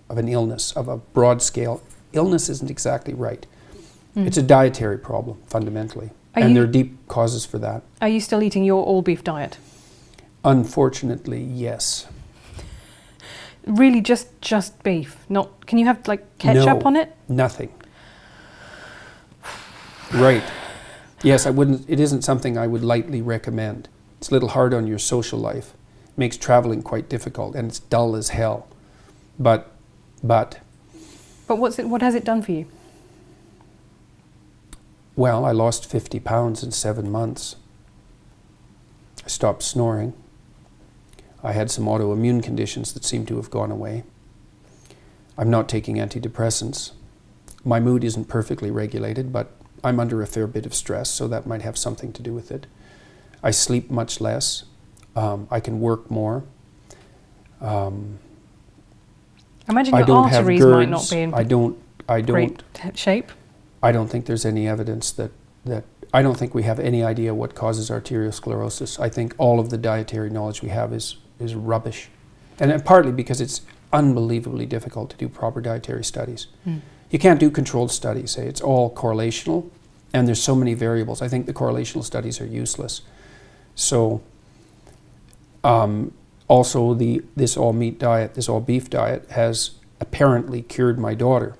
illness, of a broad scale illness isn't exactly right. Mm. It's a dietary problem, fundamentally. And there are deep causes for that. Are you still eating your all beef diet? Unfortunately, yes. Really just beef? Not, can you have like ketchup on it? Nothing. Right. Yes, it isn't something I would lightly recommend. It's a little hard on your social life. It makes traveling quite difficult, and it's dull as hell. But what has it done for you? Well, I lost 50 pounds in 7 months. I stopped snoring. I had some autoimmune conditions that seem to have gone away. I'm not taking antidepressants. My mood isn't perfectly regulated, but I'm under a fair bit of stress, so that might have something to do with it. I sleep much less. I can work more. Imagine I your don't have arteries GERDs. might not be in great shape. I don't think there's any evidence that I don't think we have any idea what causes arteriosclerosis. I think all of the dietary knowledge we have is rubbish. And partly because it's unbelievably difficult to do proper dietary studies. Mm. You can't do controlled studies. It's all correlational, and there's so many variables. I think the correlational studies are useless. So also this all meat diet, this all beef diet has apparently cured my daughter.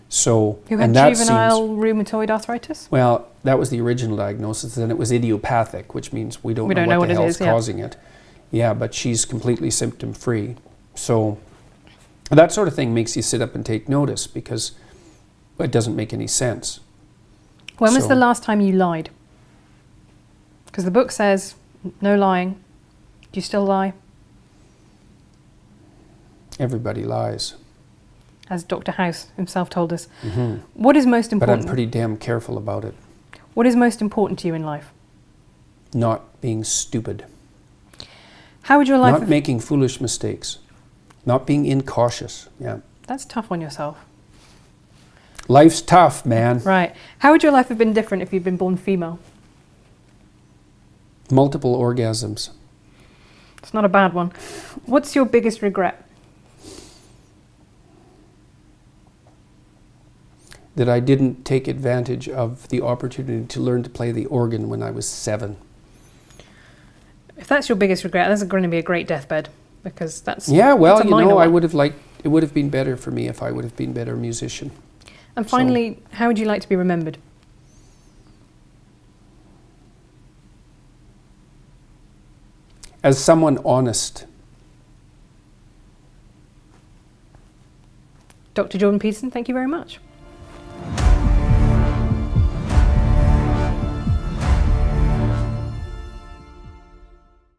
So, who had juvenile rheumatoid arthritis? Well, that was the original diagnosis, and it was idiopathic, which means we don't know what the hell's causing it. Yeah, but she's completely symptom-free. So that sort of thing makes you sit up and take notice, because it doesn't make any sense. When was the last time you lied? Because the book says no lying. Do you still lie? Everybody lies. As Dr. House himself told us. Mm-hmm. What is most important? But I'm pretty damn careful about it. What is most important to you in life? Not being stupid. How would your life... Not making foolish mistakes. Not being incautious. Yeah. That's tough on yourself. Life's tough, man. Right. How would your life have been different if you'd been born female? Multiple orgasms. It's not a bad one. What's your biggest regret? That I didn't take advantage of the opportunity to learn to play the organ when I was 7. If that's your biggest regret, that's going to be a great deathbed, because that's... Yeah, well, that's I would have liked... It would have been better for me if I would have been a better musician. And finally, how would you like to be remembered? As someone honest. Dr. Jordan Peterson, thank you very much.